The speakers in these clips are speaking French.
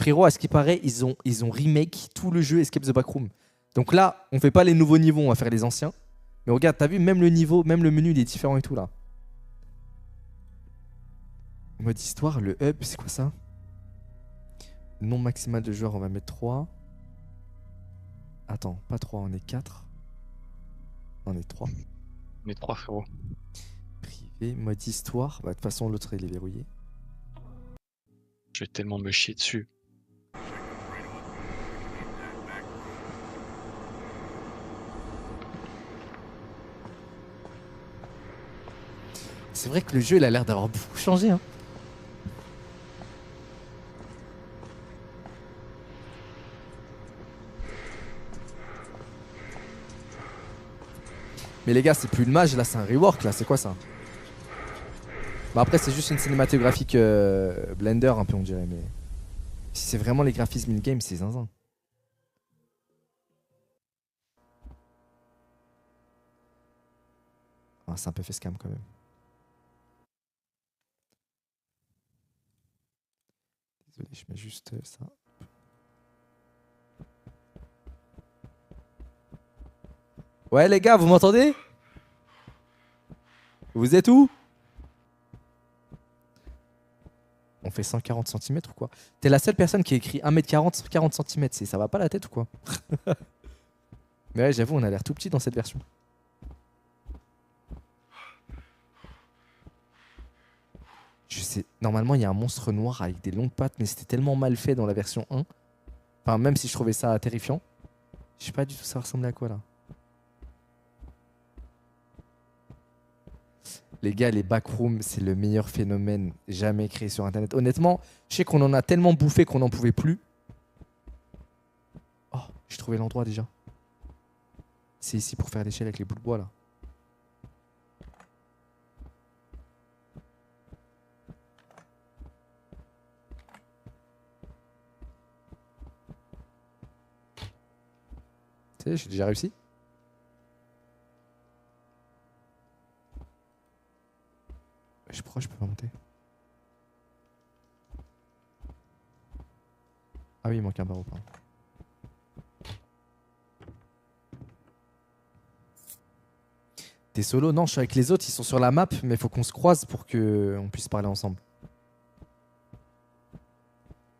frérot, à ce qui paraît, ils ont remake tout le jeu Escape the Backroom. Donc là, on fait pas les nouveaux niveaux, on va faire les anciens. Mais regarde, t'as vu, même le niveau, même le menu, il est différent et tout là. Mode histoire, le hub, c'est quoi ça? Nombre maximal de joueurs, on va mettre 3. Attends, pas 3, on est 4. On est 3. On est 3 frérot. Privé, mode histoire. Bah, de toute façon, l'autre, il est verrouillé. Je vais tellement me chier dessus. C'est vrai que le jeu, il a l'air d'avoir beaucoup changé. Hein. Mais les gars, c'est plus une mage, là, c'est un rework, là. C'est quoi ça? Bah après, c'est juste une cinématographique Blender, un peu, on dirait. Mais si c'est vraiment les graphismes in-game, c'est zinzin. Ah, c'est un peu fait scam quand même. Désolé, je mets juste ça. Ouais les gars, vous m'entendez? Vous êtes où? On fait 140 cm ou quoi? T'es la seule personne qui a écrit 1m40, 40 cm. Ça va pas la tête ou quoi? Mais ouais, j'avoue, on a l'air tout petit dans cette version. Je sais, normalement il y a un monstre noir avec des longues pattes, mais c'était tellement mal fait dans la version 1. Enfin, même si je trouvais ça terrifiant. Je sais pas du tout ça ressemblait à quoi là. Les gars, les backrooms, c'est le meilleur phénomène jamais créé sur internet. Honnêtement, je sais qu'on en a tellement bouffé qu'on n'en pouvait plus. Oh, j'ai trouvé l'endroit déjà. C'est ici pour faire l'échelle avec les bouts de bois là. Tu sais, j'ai déjà réussi. Pourquoi je peux pas monter? Ah oui, il manque un barreau, pardon. T'es solo? Non, je suis avec les autres, ils sont sur la map, mais il faut qu'on se croise pour qu'on puisse parler ensemble.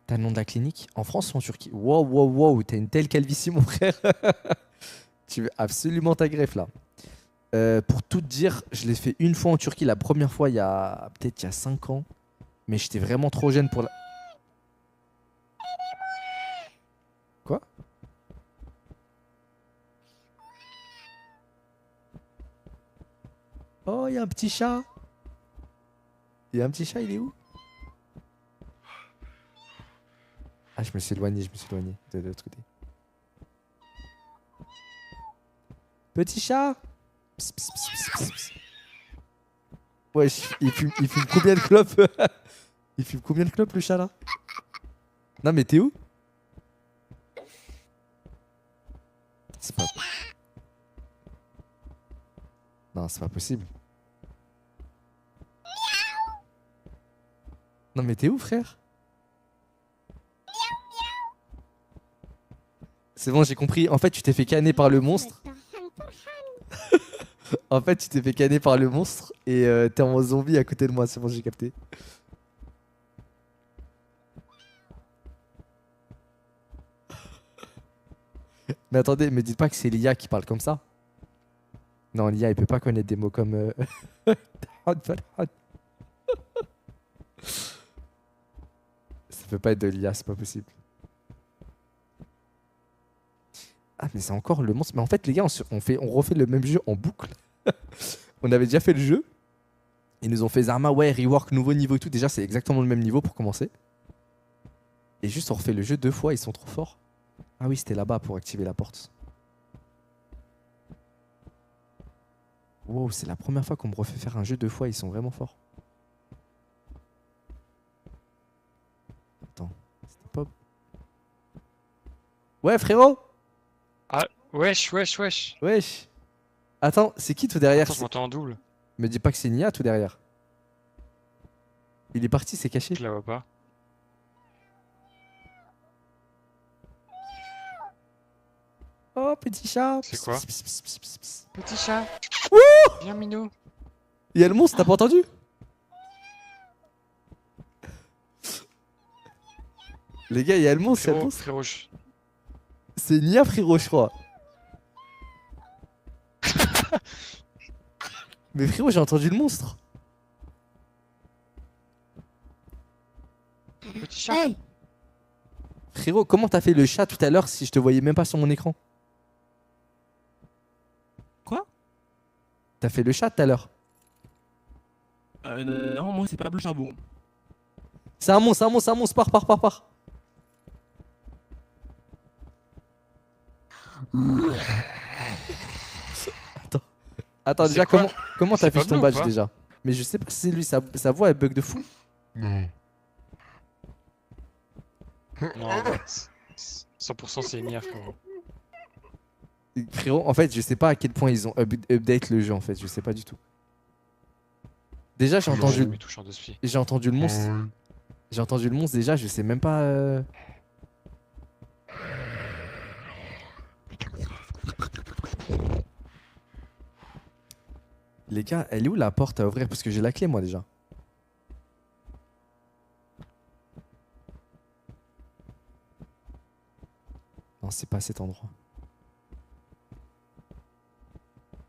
T'as le nom de la clinique? En France ou en Turquie? Wow, wow, wow, t'as une telle calvitie, mon frère. Tu veux absolument ta greffe, là. Pour tout te dire, je l'ai fait une fois en Turquie, la première fois, il y a peut-être il y a 5 ans. Mais j'étais vraiment trop jeune pour la... Quoi? Oh, il y a un petit chat. Il y a un petit chat, il est où? Ah, je me suis éloigné de l'autre côté. Petit chat. Pss, pss, pss, pss, pss, pss. Ouais, il fume combien de clopes? Il fume combien de clopes le chat là? Non mais t'es où? C'est pas... Non, c'est pas possible. Non mais t'es où frère? C'est bon, j'ai compris. En fait, tu t'es fait canner par le monstre. En fait, tu t'es fait canner par le monstre et t'es en zombie à côté de moi. C'est bon, j'ai capté. Mais attendez, me dites pas que c'est l'IA qui parle comme ça. Non, l'IA, il peut pas connaître des mots comme... Ça peut pas être de l'IA, c'est pas possible. Ah, mais c'est encore le monstre. Mais en fait, les gars, on refait le même jeu en boucle. On avait déjà fait le jeu. Ils nous ont fait Zarma, ouais, rework, nouveau niveau et tout. Déjà, c'est exactement le même niveau pour commencer. Et juste, on refait le jeu 2 fois, ils sont trop forts. Ah oui, c'était là-bas pour activer la porte. Wow, c'est la première fois qu'on me refait faire un jeu 2 fois, ils sont vraiment forts. Attends, c'était pas... Ouais, frérot! Ah, wesh. Wesh! Attends, c'est qui tout derrière? Attends, je m'entends en double. Me dis pas que c'est Nia tout derrière. Il est parti, c'est caché. Je la vois pas. Oh, petit chat. C'est quoi? Pss, pss, pss, pss, pss, pss. Petit chat. Viens, Minou. Il y a le monstre, t'as pas entendu? Les gars, il y a le monstre, il y a le Frérot, monstre. frérot, C'est Nia, frérot, je crois. Mais frérot, j'ai entendu le monstre. petit chat. Hey! Frérot, comment t'as fait le chat tout à l'heure si je te voyais même pas sur mon écran? Quoi? T'as fait le chat tout à l'heure. Non, moi c'est pas Pablo Charbon. C'est un monstre, c'est un monstre, c'est un monstre. Pars. Attends, C'est déjà, quoi? comment C'est t'as fait ton Pablo ou badge pas déjà? Mais je sais pas si c'est lui, sa voix elle bug de fou. Non, 100% c'est Nia, frérot. Frérot, en fait, je sais pas à quel point ils ont update le jeu en fait, je sais pas du tout. Déjà, j'ai entendu, Mes touches en deux filles. j'ai entendu le monstre. J'ai entendu le monstre déjà, je sais même pas. Les gars, elle est où la porte à ouvrir? Parce que j'ai la clé moi déjà. Non, c'est pas cet endroit.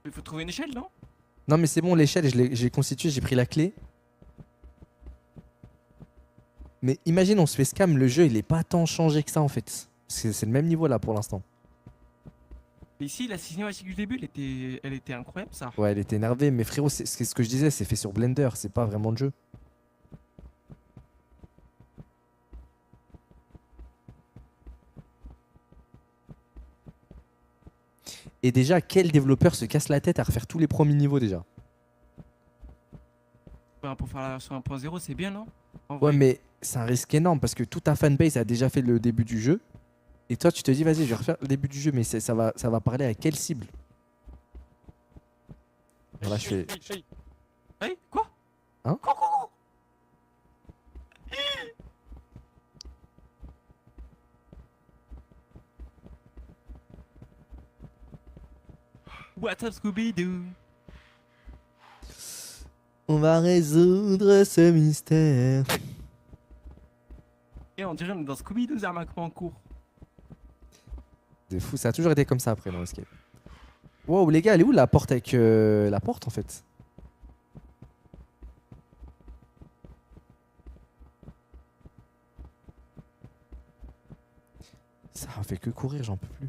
Il faut trouver une échelle, non? Non, mais c'est bon, l'échelle, j'ai constitué, j'ai pris la clé. Mais imagine, on se fait scam, le jeu il est pas tant changé que ça en fait. C'est le même niveau là pour l'instant. Mais ici, la cinématique du début, elle était incroyable, ça. Ouais, elle était énervée, mais frérot, c'est ce que je disais, c'est fait sur Blender, c'est pas vraiment le jeu. Et déjà, quel développeur se casse la tête à refaire tous les premiers niveaux déjà? Ben, pour faire la version 1.0, c'est bien, non? En Ouais, vrai. mais c'est un risque énorme parce que toute ta fanbase a déjà fait le début du jeu. Et toi, tu te dis, vas-y, je vais refaire le début du jeu, mais ça va parler à quelle cible? Voilà, je fais. Hey, quoi? Hein? Quoi? What's up, Scooby-Doo? On va résoudre ce mystère. Et on dirait on est dans Scooby-Doo, Zermac en cours. C'est fou, ça a toujours été comme ça après dans Escape. Wow, les gars, elle est où la porte avec la porte en fait? Ça fait que courir, j'en peux plus.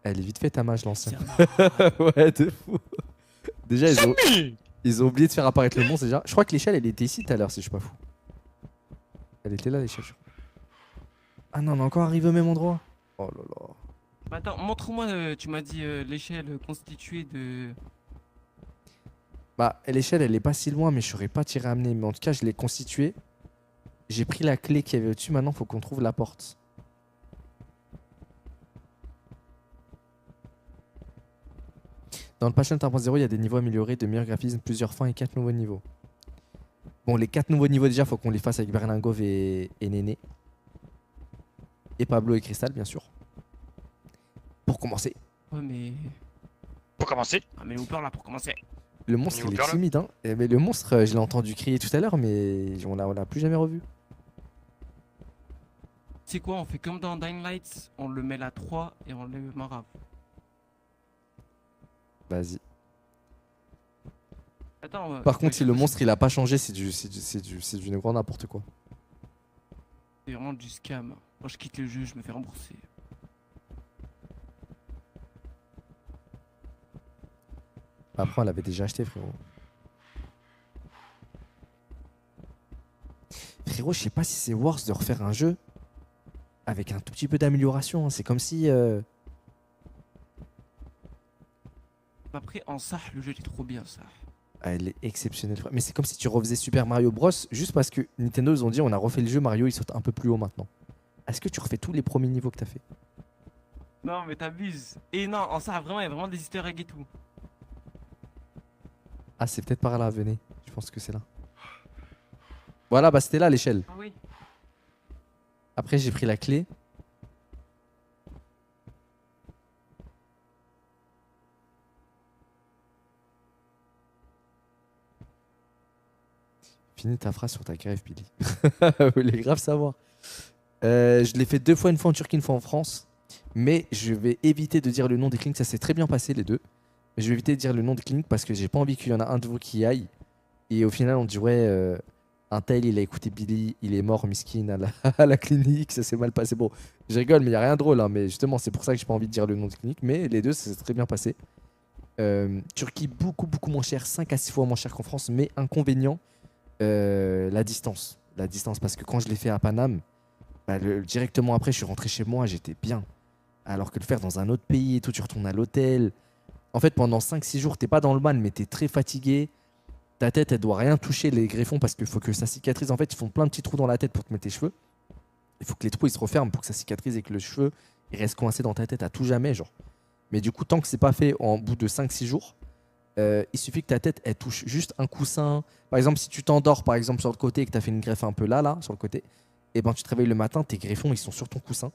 Elle est vite fait ta mage l'ancien. Ouais, de fou. Déjà, ils ont oublié de faire apparaître le monstre déjà. Je crois que l'échelle elle était ici tout à l'heure si je suis pas fou. Elle était là l'échelle. Ah non, on est encore arrivé au même endroit. Oh là là. Bah attends, montre-moi, tu m'as dit l'échelle constituée de... Bah, l'échelle elle est pas si loin, mais je saurais pas tirer à amener. Mais en tout cas, je l'ai constituée. J'ai pris la clé qu'il y avait au-dessus. Maintenant, faut qu'on trouve la porte. Dans le Passion 1.0, il y a des niveaux améliorés, de meilleurs graphismes, plusieurs fins et 4 nouveaux niveaux. Bon, les 4 nouveaux niveaux déjà, faut qu'on les fasse avec Berlingov et Néné. Et Pablo et Crystal, bien sûr. Pour commencer. Ouais, mais... Pour commencer. Ah, mais Hooper, là, pour commencer. Le monstre, On est il au est cœur, là. timide, hein. Mais le monstre, je l'ai entendu crier tout à l'heure, mais on l'a plus jamais revu. C'est quoi, on fait comme dans Dying Light, on le met là 3 et on le marave. Vas-y. Attends, Par contre, si le monstre, il a pas changé, c'est du grand n'importe quoi. C'est vraiment du scam. Quand je quitte le jeu, je me fais rembourser. Après, on l'avait déjà acheté, frérot. Frérot, je sais pas si c'est worse de refaire un jeu avec un tout petit peu d'amélioration, hein. C'est comme si... Après, en ça, le jeu est trop bien, ça. Ah, elle est exceptionnelle. Mais c'est comme si tu refaisais Super Mario Bros. Juste parce que Nintendo, ils ont dit on a refait le jeu, Mario, il saute un peu plus haut maintenant. Est-ce que tu refais tous les premiers niveaux que t'as fait? Non, mais t'abuses. Et non, en ça, vraiment, il y a vraiment des easter eggs et tout. Ah, c'est peut-être par là, venez. Je pense que c'est là. Voilà, bah c'était là l'échelle. Ah oui. Après, j'ai pris la clé. Finis ta phrase sur ta grève, Billy. Vous voulez grave savoir. Je l'ai fait 2 fois, une fois en Turquie, une fois en France. Mais je vais éviter de dire le nom des cliniques. Ça s'est très bien passé, les deux. Mais je vais éviter de dire le nom des cliniques parce que j'ai pas envie qu'il y en a un de vous qui y aille. Et au final, on dit ouais, un tel, il a écouté Billy, il est mort, miskin, à la clinique, ça s'est mal passé. Bon, je rigole, mais il n'y a rien de drôle. Hein, mais justement, c'est pour ça que j'ai pas envie de dire le nom des cliniques. Mais les deux, ça s'est très bien passé. Turquie, beaucoup, beaucoup moins cher, 5 à 6 fois moins cher qu'en France. Mais inconvénient, la distance. La distance, parce que quand je l'ai fait à Paname, bah, directement après, je suis rentré chez moi, j'étais bien. Alors que le faire dans un autre pays et tout, tu retournes à l'hôtel. En fait, pendant 5-6 jours, t'es pas dans le mal, mais t'es très fatigué. Ta tête, elle doit rien toucher, les greffons, parce qu'il faut que ça cicatrise. En fait, ils font plein de petits trous dans la tête pour te mettre tes cheveux. Il faut que les trous ils se referment pour que ça cicatrise et que le cheveu il reste coincé dans ta tête à tout jamais, genre. Mais du coup, tant que c'est pas fait en bout de 5-6 jours, il suffit que ta tête, elle touche juste un coussin. Par exemple, si tu t'endors, par exemple, sur le côté et que tu as fait une greffe un peu là, sur le côté, et ben tu te réveilles le matin, tes greffons, ils sont sur ton coussin.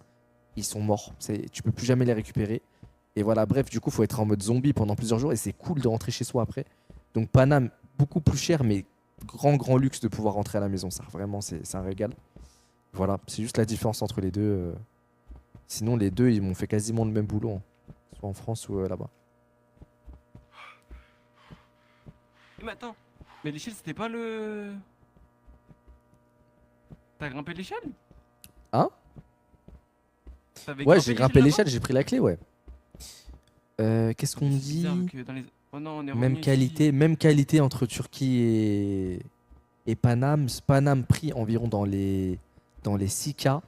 Ils sont morts. Tu peux plus jamais les récupérer. Et voilà, bref, du coup, faut être en mode zombie pendant plusieurs jours et c'est cool de rentrer chez soi après. Donc, Paname, beaucoup plus cher, mais grand luxe de pouvoir rentrer à la maison. Ça, vraiment, c'est un régal. Voilà, c'est juste la différence entre les deux. Sinon, les deux, ils m'ont fait quasiment le même boulot, hein. Soit en France ou là-bas. Mais attends, mais l'échelle c'était pas le. T'as grimpé l'échelle? Hein? T'avais Ouais, grimpé j'ai grimpé là-bas. l'échelle, j'ai pris la clé, ouais. Qu'est-ce qu'on C'est dit? bizarre que dans les. Oh non, on est Même revenu qualité, ici. même qualité entre Turquie et Paname. Paname pris environ dans les 6K.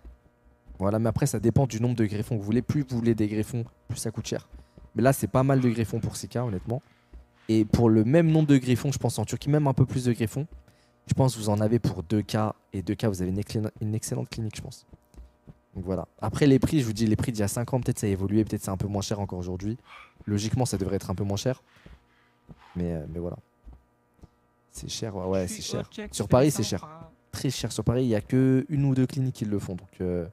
Voilà, mais après, ça dépend du nombre de greffons que vous voulez. Plus vous voulez des greffons, plus ça coûte cher. Mais là, c'est pas mal de greffons pour 6K, honnêtement. Et pour le même nombre de greffons, je pense en Turquie, même un peu plus de greffons, je pense que vous en avez pour 2K. Et 2K, vous avez une excellente clinique, je pense. Donc voilà. Après, les prix, je vous dis, les prix d'il y a 5 ans, peut-être ça a évolué, peut-être c'est un peu moins cher encore aujourd'hui. Logiquement, ça devrait être un peu moins cher. Mais voilà. C'est cher, ouais, Je c'est suis au cher. check, Sur je fais Paris, des c'est cher. 100 francs. Très cher sur Paris. Il n'y a que une ou deux cliniques qui le font. Donc,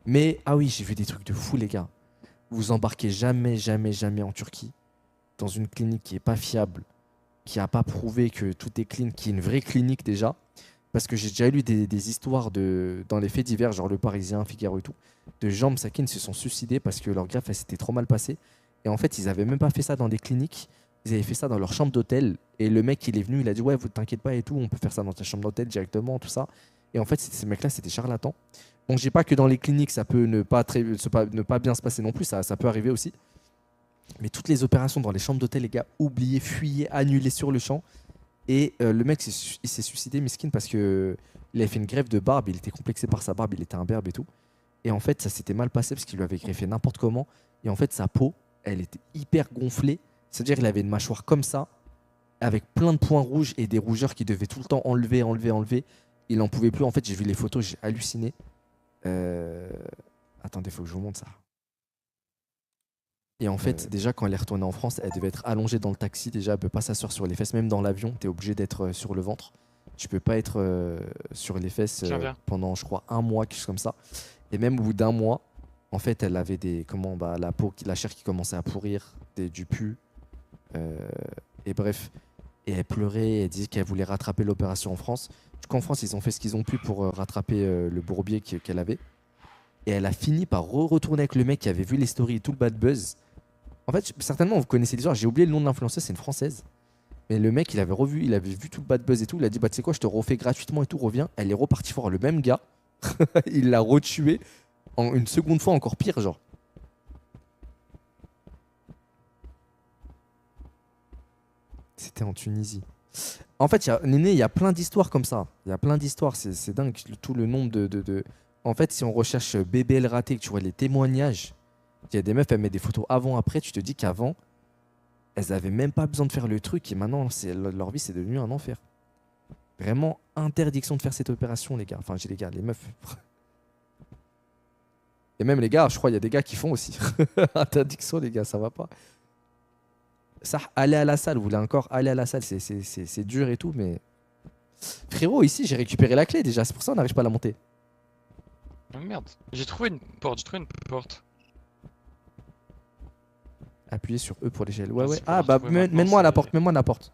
mais, ah oui, j'ai vu des trucs de fou, les gars. Vous embarquez jamais en Turquie dans une clinique qui est pas fiable, qui a pas prouvé que tout est clean, qui est une vraie clinique déjà. Parce que j'ai déjà lu des histoires dans les faits divers, genre Le Parisien, Figaro et tout, de gens qui se sont suicidés parce que leur greffe elle s'était trop mal passée. Et en fait, ils avaient même pas fait ça dans des cliniques, ils avaient fait ça dans leur chambre d'hôtel. Et le mec, il est venu, il a dit ouais, vous t'inquiète pas et tout, on peut faire ça dans ta chambre d'hôtel directement, tout ça. Et en fait, ces mecs-là, c'était charlatans. Donc, je dis pas que dans les cliniques, ça peut ne pas bien se passer non plus, ça peut arriver aussi. Mais toutes les opérations dans les chambres d'hôtel, les gars, oubliez, fuyez, annulez sur le champ. Et le mec, il s'est suicidé, miskin, parce que il avait fait une greffe de barbe, il était complexé par sa barbe, il était imberbe et tout. Et en fait, ça s'était mal passé parce qu'il lui avait greffé n'importe comment. Et en fait, sa peau, elle était hyper gonflée. C'est-à-dire qu'il avait une mâchoire comme ça, avec plein de points rouges et des rougeurs qu'il devait tout le temps enlever. Il n'en pouvait plus. En fait, j'ai vu les photos, j'ai halluciné. Attendez, faut que je vous montre ça. Et en fait, déjà, quand elle est retournée en France, elle devait être allongée dans le taxi. Déjà, elle peut pas s'asseoir sur les fesses. Même dans l'avion, tu es obligé d'être sur le ventre. Tu peux pas être sur les fesses Tiens, viens. pendant, je crois, 1 mois, quelque chose comme ça. Et même au bout d'1 mois, en fait, elle avait la peau, la chair qui commençait à pourrir, du pus. Et bref, et elle pleurait. Elle disait qu'elle voulait rattraper l'opération en France. Du coup, en France, ils ont fait ce qu'ils ont pu pour rattraper le bourbier qu'elle avait. Et elle a fini par retourner avec le mec qui avait vu les stories et tout le bad buzz. En fait, certainement, vous connaissez l'histoire. J'ai oublié le nom de l'influenceuse, c'est une française. Mais le mec, il avait vu tout le bad buzz et tout. Il a dit, bah, tu sais quoi, je te refais gratuitement et tout, reviens. Elle est repartie voir le même gars. Il l'a retué en une seconde fois, encore pire, genre. C'était en Tunisie. En fait, Néné, il y a plein d'histoires comme ça. Il y a plein d'histoires. C'est dingue, tout le nombre de. En fait, si on recherche BBL raté, que tu vois les témoignages, il y a des meufs, elles mettent des photos avant-après. Tu te dis qu'avant, elles avaient même pas besoin de faire le truc. Et maintenant, leur vie, c'est devenu un enfer. Vraiment, interdiction de faire cette opération, les gars. Enfin, j'ai les gars, les meufs. Et même les gars, je crois, il y a des gars qui font aussi. Interdiction, les gars, ça va pas. Ça, aller à la salle, vous voulez encore aller à la salle, c'est dur et tout, mais. Frérot, ici, j'ai récupéré la clé déjà. C'est pour ça qu'on n'arrive pas à la monter. Oh merde, j'ai trouvé une porte, Appuyez sur E pour l'échelle. Ouais, Ah, ouais. c'est pour Ah, la bah, retrouver maintenant, mène-moi à la c'est- porte, mène-moi à la porte.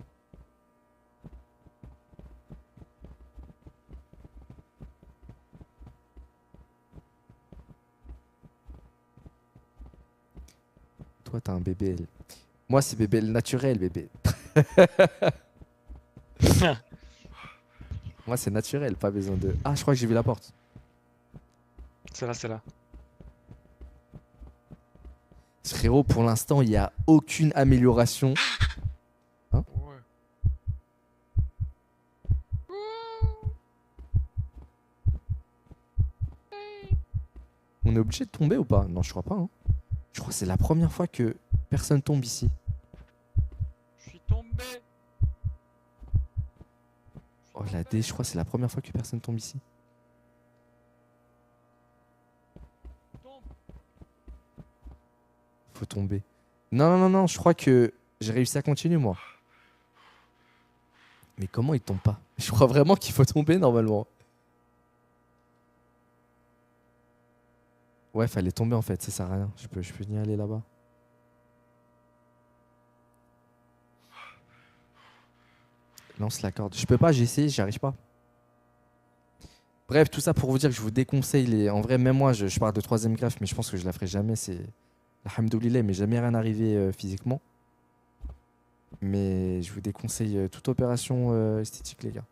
Toi, t'as un BBL. Moi, c'est BBL naturel, bébé. Moi, c'est naturel, pas besoin de. Ah, je crois que j'ai vu la porte. C'est là, c'est là. Frérot, pour l'instant, il n'y a aucune amélioration. Ouais. On est obligé de tomber ou pas? Non, je crois pas. Hein. Je crois que c'est la première fois que personne tombe ici. Je suis tombé. Oh, la D, je crois que c'est la première fois que personne tombe ici. Faut tomber. Non, non, non, non, je crois que j'ai réussi à continuer, moi. Mais comment il tombe pas? Je crois vraiment qu'il faut tomber normalement. Ouais, fallait tomber en fait, ça sert à rien. Je peux ni aller là-bas. Lance la corde. Je peux pas, j'ai essayé, j'y arrive pas. Bref, tout ça pour vous dire que je vous déconseille les. En vrai, même moi, je parle de troisième greffe, mais je pense que je la ferai jamais. C'est. Alhamdoulilah, mais jamais rien arrivé physiquement. Mais je vous déconseille toute opération esthétique, les gars.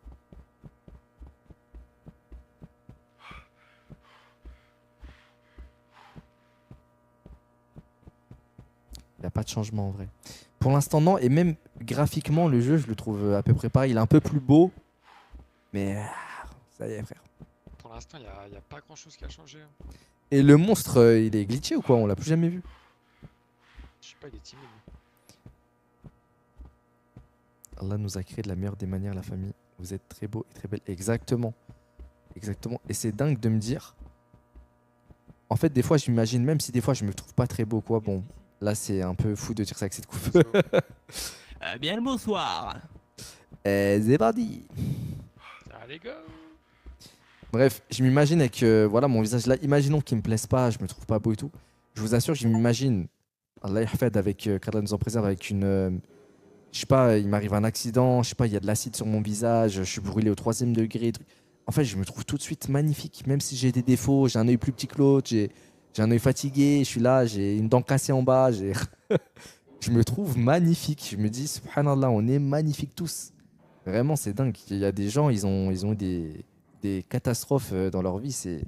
Il n'y a pas de changement en vrai. Pour l'instant, non. Et même graphiquement, le jeu, je le trouve à peu près pareil. Il est un peu plus beau. Mais ça y est, frère. Pour l'instant, il y a pas grand chose qui a changé. Hein. Et le monstre, il est glitché ou quoi? On l'a plus jamais vu. Je sais pas, il est timide. Allah nous a créé de la meilleure des manières, la famille. Vous êtes très beau et très belle. Exactement. Exactement. Et c'est dingue de me dire. En fait, des fois, je m'imagine, même si des fois, je me trouve pas très beau, quoi. Bon, là, c'est un peu fou de dire ça avec cette coupe. Let's go. Bien le bonsoir. C'est parti. Allez, go. Bref, je m'imagine avec voilà, mon visage là. Imaginons qu'il me plaise pas, je me trouve pas beau et tout. Je vous assure, je m'imagine, Allah yahfad, avec qu'Allah nous en préserve, avec une. Je sais pas, il m'arrive un accident, je sais pas, il y a de l'acide sur mon visage, je suis brûlé au 3e degré. Truc. En fait, je me trouve tout de suite magnifique, même si j'ai des défauts, j'ai un œil plus petit que l'autre, j'ai un œil fatigué, je suis là, j'ai une dent cassée en bas, je me trouve magnifique. Je me dis, subhanallah, on est magnifiques tous. Vraiment, c'est dingue. Il y a des gens, ils ont eu des catastrophes dans leur vie, c'est.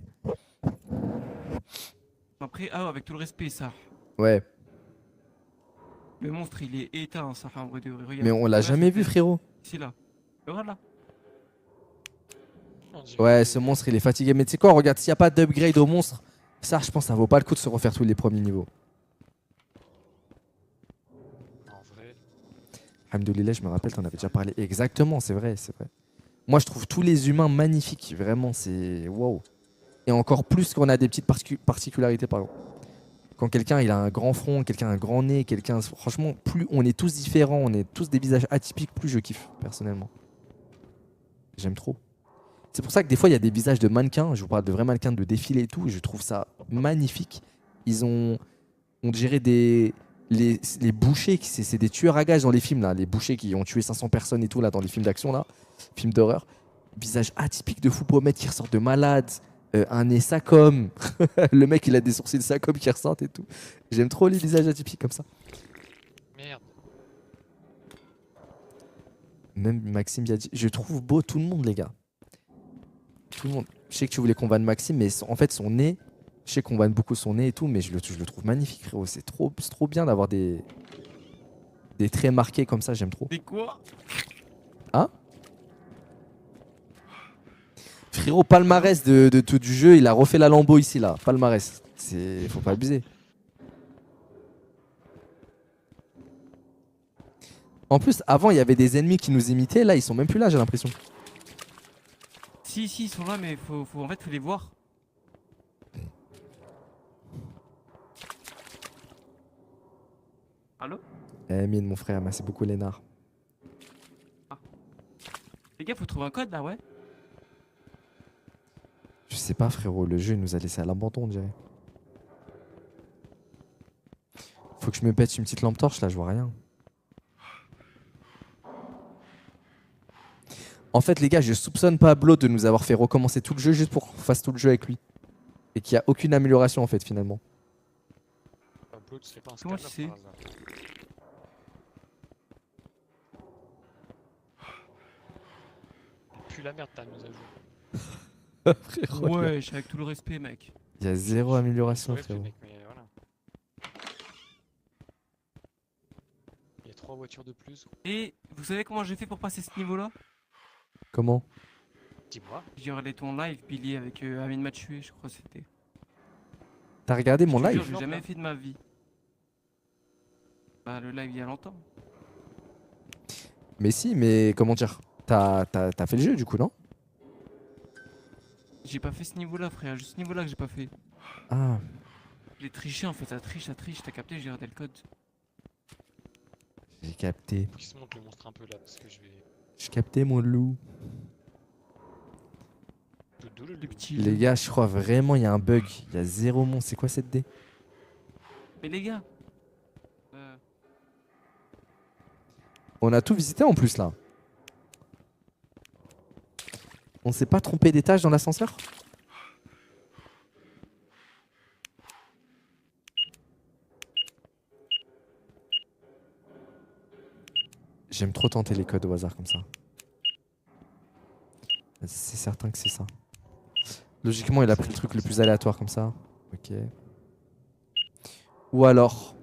Après, ah, avec tout le respect, ça. Ouais, Le monstre, il est éteint, ça. Enfin, en vrai, regarde. mais on l'a Regarde jamais cette vu, tête. frérot. Ici, là. Et voilà. On dirait Ouais, que- ce monstre, il est fatigué. Mais tu sais quoi, regarde, s'il n'y a pas d'upgrade au monstre, ça, je pense, ça vaut pas le coup de se refaire tous les premiers niveaux. En vrai. Alhamdoulilah, je me rappelle, t'en avais déjà parlé. Exactement, c'est vrai, c'est vrai. Moi, je trouve tous les humains magnifiques. Vraiment, c'est waouh. Et encore plus quand on a des petites particularités, pardon. Quand quelqu'un il a un grand front, quelqu'un a un grand nez, quelqu'un. Franchement, plus on est tous différents, on est tous des visages atypiques, plus je kiffe, personnellement. J'aime trop. C'est pour ça que des fois, il y a des visages de mannequins. Je vous parle de vrais mannequins de défilé et tout. Et je trouve ça magnifique. Ils ont. On dirait des. Les bouchers, c'est des tueurs à gages dans les films, là. Les bouchers qui ont tué 500 personnes et tout, là, dans les films d'action, là. Films d'horreur. Visage atypique de fou pommette qui ressort de malade. Un nez sacom. Le mec, il a des sourcils sacom qui ressortent et tout. J'aime trop les visages atypiques comme ça. Merde. Même Maxime y a dit. Je trouve beau tout le monde, les gars. Tout le monde. Je sais que tu voulais qu'on vanne Maxime, mais en fait, son nez. Je sais qu'on vanne beaucoup son nez et tout, mais je le trouve magnifique, frérot. C'est trop bien d'avoir des traits marqués comme ça. J'aime trop. C'est quoi? Frérot, palmarès de tout du jeu. Il a refait la Lambo ici, là. Palmarès. Faut pas abuser. En plus, avant, il y avait des ennemis qui nous imitaient. Là, ils sont même plus là, j'ai l'impression. Si, ils sont là, mais en fait, faut les voir. Allô? Mine, mon frère, merci beaucoup, Lénard. Les gars, faut trouver un code là, ouais. Je sais pas, frérot. Le jeu il nous a laissé à l'abandon, on dirait. Faut que je me pète une petite lampe torche, là, je vois rien. En fait, les gars, je soupçonne Pablo de nous avoir fait recommencer tout le jeu juste pour qu'on fasse tout le jeu avec lui. Et qu'il n'y a aucune amélioration, en fait, finalement. Pablo, tu serais pas un Comment scammer tu sais par hasard. Puis la merde, ta mise à jour. Frérot, Ouais, avec tout le respect, mec. il y a zéro amélioration, Ouais, frérot. mec, mais voilà. Il y a 3 voitures de plus. Et vous savez comment j'ai fait pour passer ce niveau-là? Comment? Dis-moi. J'ai regardé ton live, Billy, avec Amine Mathieu, je crois que c'était. T'as regardé mon Je te jure, live? je l'ai jamais fait de ma vie. Bah, le live il y a longtemps. Mais si, mais comment dire? T'as fait le jeu, du coup, non? J'ai pas fait ce niveau-là, frère. Juste ce niveau-là que j'ai pas fait. Ah, J'ai triché en fait, ça triche, t'as capté, j'ai regardé le code. j'ai capté. Faut qu'il se monte le monstre un peu là, parce que je vais. J'ai capté, mon loup. Dodo, Le petit. Les gars, je crois vraiment il y a un bug. Il y a zéro monstre. C'est quoi cette dé? Mais les gars. On a tout visité en plus là. On s'est pas trompé d'étage dans l'ascenseur? J'aime trop tenter les codes au hasard comme ça. C'est certain que c'est ça. Logiquement, il a pris le truc le plus aléatoire comme ça. Ok. Ou alors,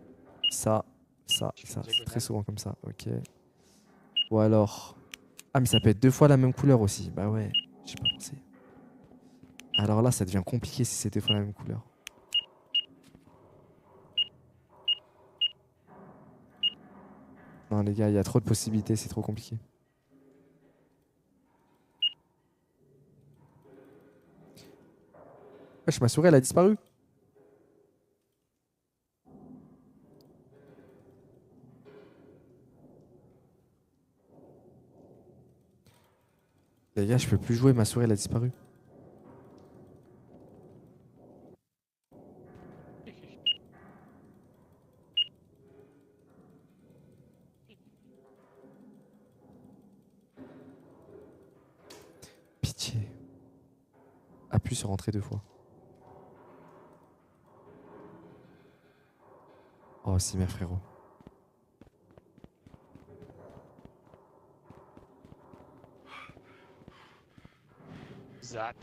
ça. C'est très souvent comme ça. Ok. Ou alors... Ah, mais ça peut être 2 fois la même couleur aussi. Bah ouais, j'ai pas pensé. Alors là, ça devient compliqué si c'est 2 fois la même couleur. Non, les gars, il y a trop de possibilités, c'est trop compliqué. Wesh, ma souris, elle a disparu. Les gars, je peux plus jouer, ma souris, elle a disparu. Pitié. Appuie sur entrée 2 fois. Oh, si, mes frérots. Zap.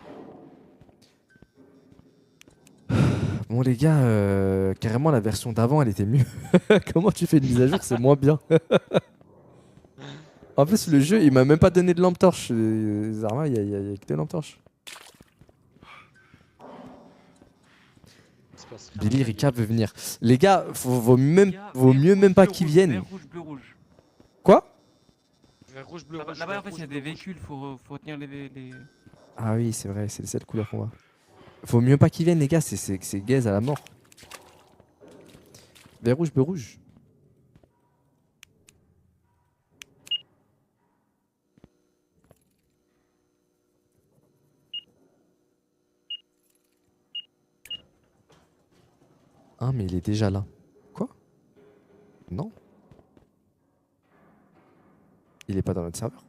Bon, les gars, carrément, la version d'avant, elle était mieux. Comment tu fais une mise à jour? C'est moins bien. En plus, le jeu, il m'a même pas donné de lampe torche. Zarma, il y a que des lampes torches. Billy, Rika veut venir. Les gars, vaut mieux même pas qu'ils viennent. Vert, rouge, bleu, rouge. Quoi? Vert, rouge, bleu, Là-bas, rouge. là-bas, vert, en fait, il y a rouge, des bleu, rouge. véhicules, faut retenir les. Ah oui, c'est vrai, c'est les seules couleurs qu'on voit. Vaut mieux pas qu'ils viennent, les gars, c'est gaze à la mort. Vert, rouge, bleu, rouge. Ah, mais il est déjà là. Quoi? Non. Il est pas dans notre serveur.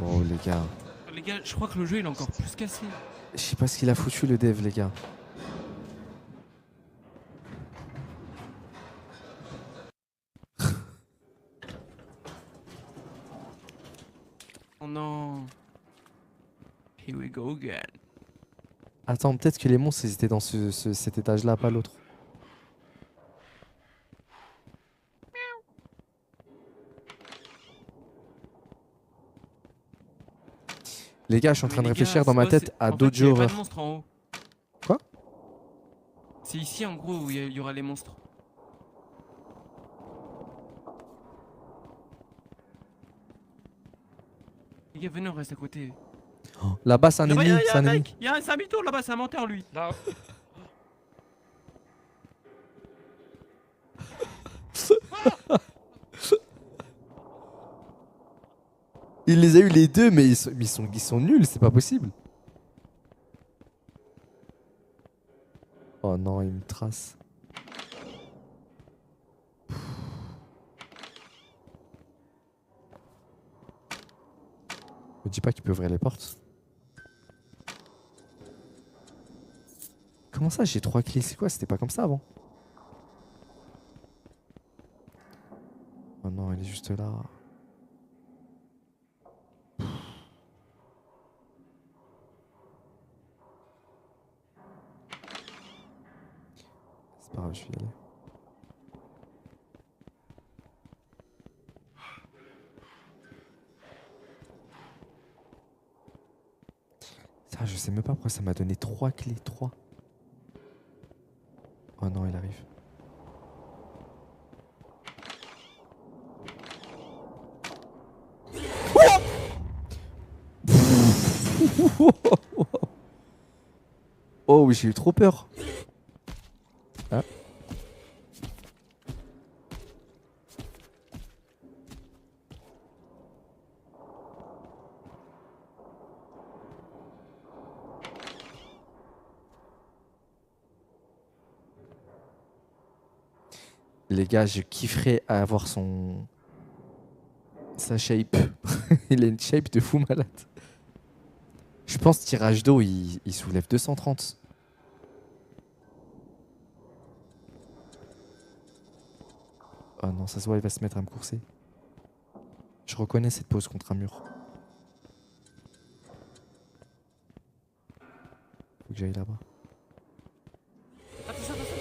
Oh, les gars. Les gars, je crois que le jeu il est encore plus cassé. Je sais pas ce qu'il a foutu, le dev, les gars. Oh non. Here we go again. Attends, peut-être que les monstres, ils étaient dans cet étage-là, pas l'autre. Les gars, je suis en Mais train de les réfléchir gars, dans ma c'est- tête en à fait, d'autres il y jeux avait pas de horreurs. monstre en haut. Quoi? C'est ici en gros où il y aura les monstres. Les gars, venez, on reste à côté. Là-bas, c'est un Là-bas, ennemi, y a c'est un un ennemi. mec, il y a un samito là-bas, c'est un menteur lui. Là, Il les a eu les deux, mais ils sont nuls, c'est pas possible. non, il me trace. Me dis pas qu'il peut ouvrir les portes. Comment ça, j'ai 3 clés? C'est quoi? C'était pas comme ça avant? Oh non, il est juste là. C'est pas grave, je vais y aller. Ça, je sais même pas pourquoi ça m'a donné 3 clés. 3. Oh non, il arrive. Oh oui, j'ai eu trop peur. Ah. Les gars, je kifferais avoir sa shape. Il a une shape de fou malade. Je pense tirage d'eau, il soulève 230. Oh non, ça se voit, il va se mettre à me courser. Je reconnais cette pose contre un mur. Faut que j'aille là-bas. Attention, attention.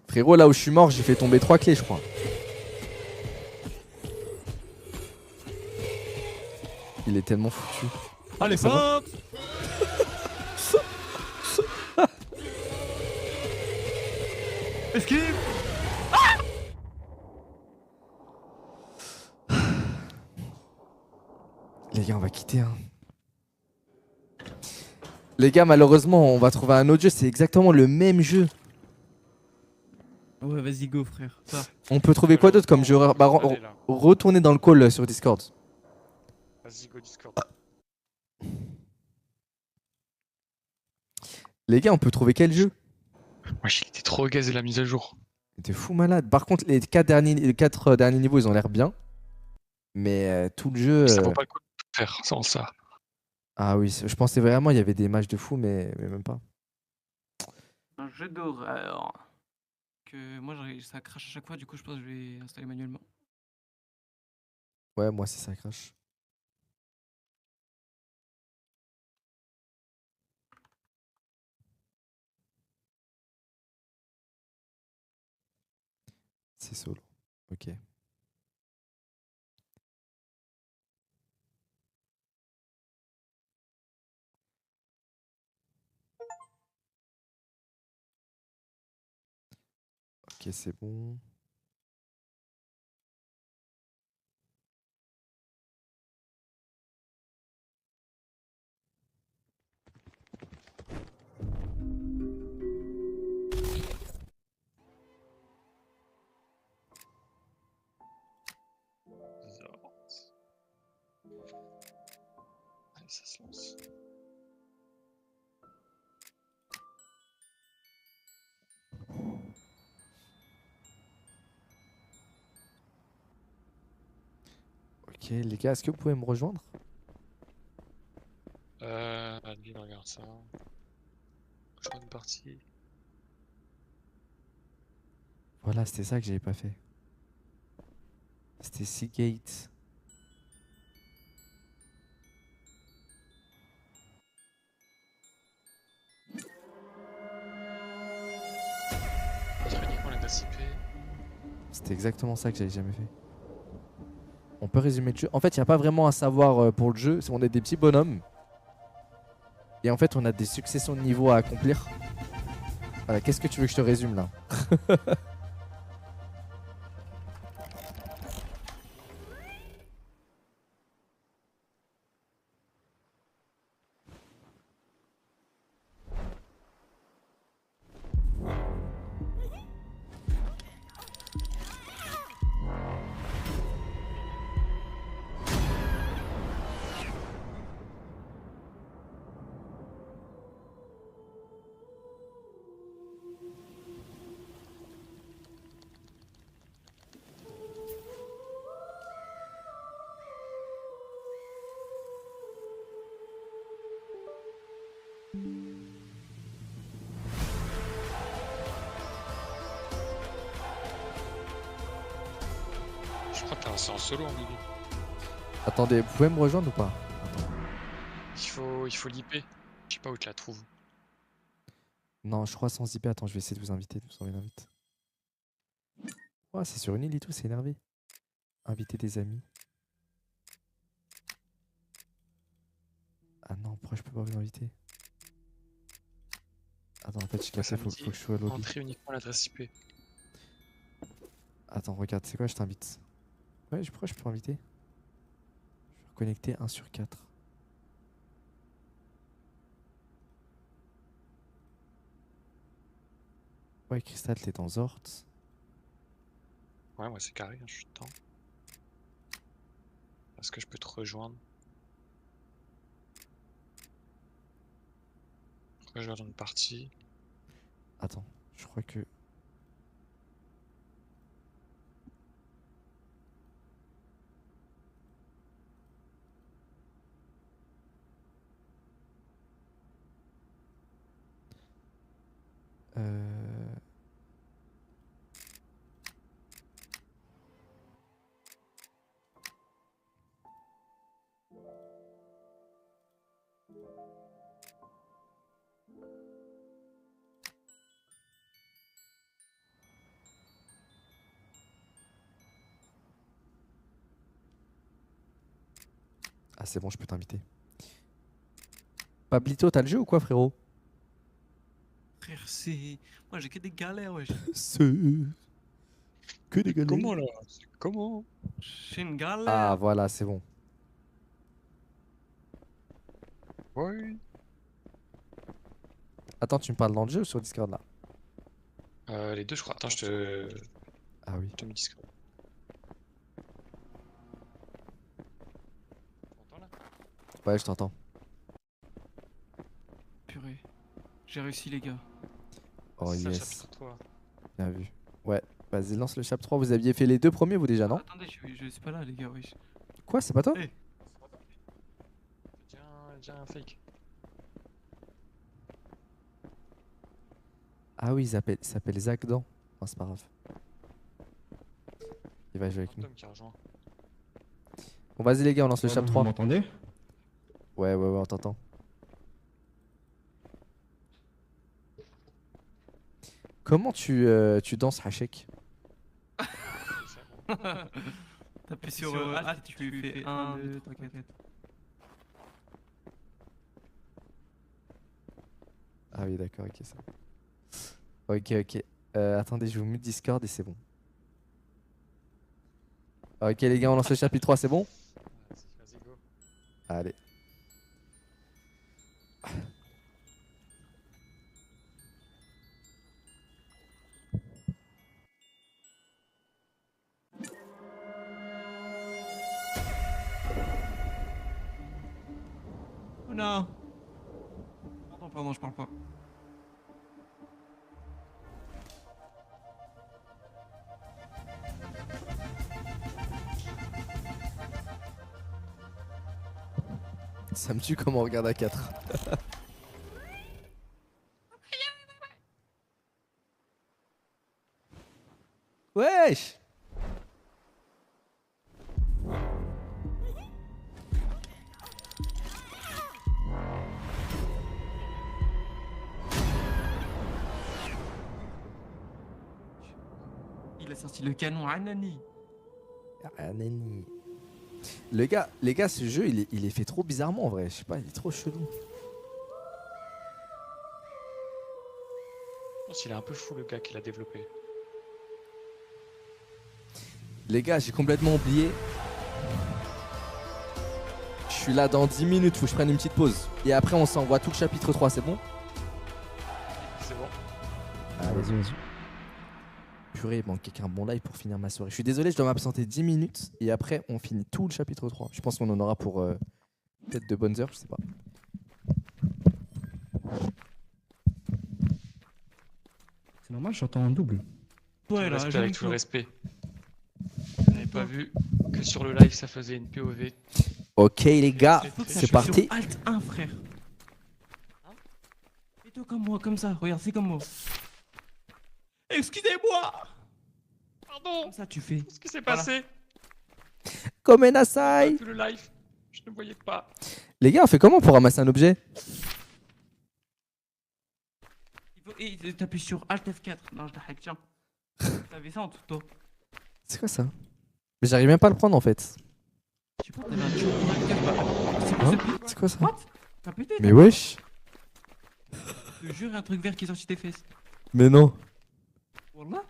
Frérot, là où je suis mort, j'ai fait tomber 3 clés, je crois. Il est tellement foutu. Allez, Ça va feinte. Esquive. Les gars, on va quitter. Hein. Les gars, malheureusement, on va trouver un autre jeu. C'est exactement le même jeu. Ouais, vas-y, go, frère. Ça. On peut trouver quoi d'autre comme jeu? Bah, Allez, là. retournez dans le call sur Discord. Vas-y, go Discord. Les gars, on peut trouver quel jeu? Wesh, il était trop gazé la mise à jour. T'es fou malade. Par contre, les 4 derniers niveaux, ils ont l'air bien. Mais tout le jeu. Ça vaut pas le coup de tout faire sans ça. Ah oui, je pensais vraiment il y avait des matchs de fou, mais même pas. Un jeu d'horreur. Que moi, ça crache à chaque fois, du coup, je pense que je vais installer manuellement. Ouais, moi aussi ça crache. C'est solo. Ok. Ok, c'est bon. Allez, ça se lance. Ok, les gars, est-ce que vous pouvez me rejoindre? Lui, regarde ça. Je vois une partie. Voilà, c'était ça que j'avais pas fait. C'était Seagate. Votre uniquement l'adresse IP. C'était exactement ça que j'avais jamais fait. On peut résumer le jeu. En fait, il n'y a pas vraiment à savoir pour le jeu. On est des petits bonhommes. Et en fait, on a des successions de niveaux à accomplir. Voilà, qu'est-ce que tu veux que je te résume là? Je crois que c'est en solo en Lily. Attendez, vous pouvez me rejoindre ou pas? Il faut l'IP. Je sais pas où tu la trouves. Non, je crois sans IP. Attends, je vais essayer de vous inviter, de vous envoyer l'invite. Ouais, c'est sur une île et tout, c'est énervé. Inviter des amis. Ah non, pourquoi je peux pas vous inviter? Attends, en fait, je Ça capte, me faut dit que je sois au lobby. entrer uniquement l'adresse IP. Attends, regarde, c'est quoi, je t'invite. Ouais, pourquoi je peux inviter? Je vais reconnecter 1 sur 4. Ouais, Crystal, t'es dans Zort. Ouais, moi c'est carré, hein, je suis dedans. Est-ce que je peux te rejoindre? Rejoindre une partie. Attends, je crois que... Euh... Ah, c'est bon, je peux t'inviter. Pablito, t'as le jeu ou quoi, frérot? Frère, c'est. Moi, j'ai que des galères, wesh. C'est... Que des Mais galères. comment là? Comment? J'ai une Ah, galère. voilà, c'est bon. Ouais. Attends, tu me parles dans le jeu ou sur Discord, là? Les deux, je crois. Attends, Ah oui. je te mets Discord. Tu m'entends là? Ouais, je t'entends. Purée. J'ai réussi, les gars. Oh C'est ça, le yes, chapitre 3. bien vu. Ouais, vas-y, lance le chapitre 3. Vous aviez fait les deux premiers, vous déjà, non? Attendez, je suis pas là, les gars, wesh. Quoi, c'est pas toi? Eh. J'ai un fake. Ah oui, il s'appelle Zach Dan. Oh, c'est pas grave. Il va jouer avec nous. Tom qui a rejoint. Bon, vas-y, les gars, on lance le chapitre Vous 3. m'entendez? Ouais, on t'entend. Comment tu danses, Hachek? T'appuies sur Alt, tu fais 1, 2, t'inquiète. Ah oui, d'accord, ok, ça. Ok. Attendez, je vous mute Discord et c'est bon. Ok, les gars, on lance le chapitre 3, c'est bon? Vas-y, go. Allez. Oh non. Pardon, je parle pas. Ça me tue comment on regarde à 4. Wesh! Il a sorti le canon Anani. Ah, nani. Les gars, ce jeu, il est fait trop bizarrement en vrai. Je sais pas, il est trop chelou. Je pense qu'il est un peu fou le gars qui l'a développé. Les gars, j'ai complètement oublié. Je suis là dans 10 minutes, faut que je prenne une petite pause. Et après, on s'envoie tout le chapitre 3, c'est bon? C'est bon. Vas-y. Purée, il manquait qu'un bon live pour finir ma soirée. Je suis désolé, je dois m'absenter 10 minutes. Et après, on finit tout le chapitre 3. Je pense qu'on en aura pour peut-être de bonnes heures, je sais pas. C'est normal, j'entends un double. Ouais, là, Respect, j'aime avec tout le pas. respect. J'avais pas vu que sur le live ça faisait une POV. Ok, les gars, Faut que c'est t'appuies parti. sur Alt 1, frère. Fais-toi comme moi, comme ça. Regarde, fais comme moi. Excusez-moi. Pardon. Comme ça, tu fais. Qu'est-ce qui s'est Voilà. passé? Comme un J'ai pas assai. vu le live. Je ne voyais pas. Les gars, on fait comment pour ramasser un objet? Il faut t'appuies sur Alt F4. Non, je t'arrête, tiens. T'avais ça en tout toi. C'est quoi ça? Mais j'arrive même pas à le prendre en fait. Je sais pas, t'avais un tuyau correcteur. C'est Hein? quoi ce C'est quoi ça? What? T'as pété? Mais wesh. Je te jure, un truc vert qui est sorti tes fesses. Mais non. Wallah.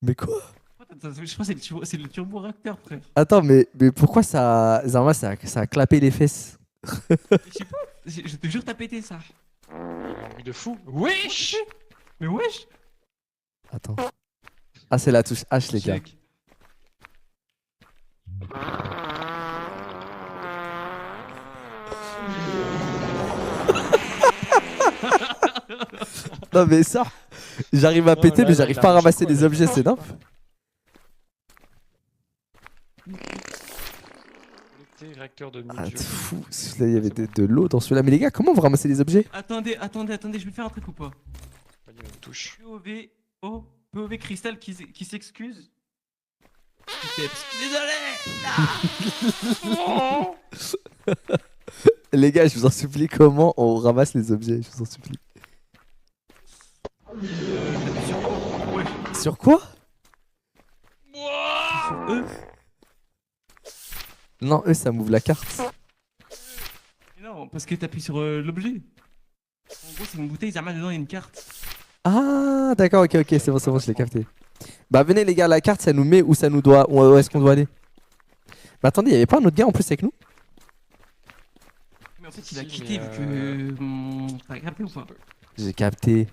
Mais quoi? Attends, je crois que c'est le turbo réacteur, frère. Attends, mais pourquoi ça. Zarma, ça a clapé les fesses? Je sais pas, je te jure, t'as pété ça. Envie de fou. Wesh. Mais wesh. Attends. Ah, c'est la touche H, les gars. Check. Non, mais ça. J'arrive à Oh péter, là mais là, j'arrive il a pas à arraché ramasser quoi, les là? objets, c'est dingue. Connecté, réacteur de Ah, milieu. t'es fou. Celui-là, il y avait de l'eau dans celui-là. Mais les gars, comment vous ramassez les objets? Attendez, je vais faire un truc ou pas? Pas dit une touche. POV Crystal qui s'excuse. Désolé. Les gars, je vous en supplie, comment on ramasse les objets? Je vous en supplie. T'appuies sur O. Ouais. Sur quoi? Sur E. Non, eux, ça m'ouvre la carte. Mais non, parce que t'appuies sur l'objet. En gros, c'est une bouteille, Zama, dedans, il y a une carte. Ah, d'accord, ok, c'est bon, je l'ai capté. Bah, venez, les gars, la carte, ça nous met où ça nous doit. Où est-ce qu'on doit aller? Mais attendez, il y avait pas un autre gars en plus avec nous? Mais en fait, il a Si, quitté mais, vu que. T'as capté ou pas? J'ai capté.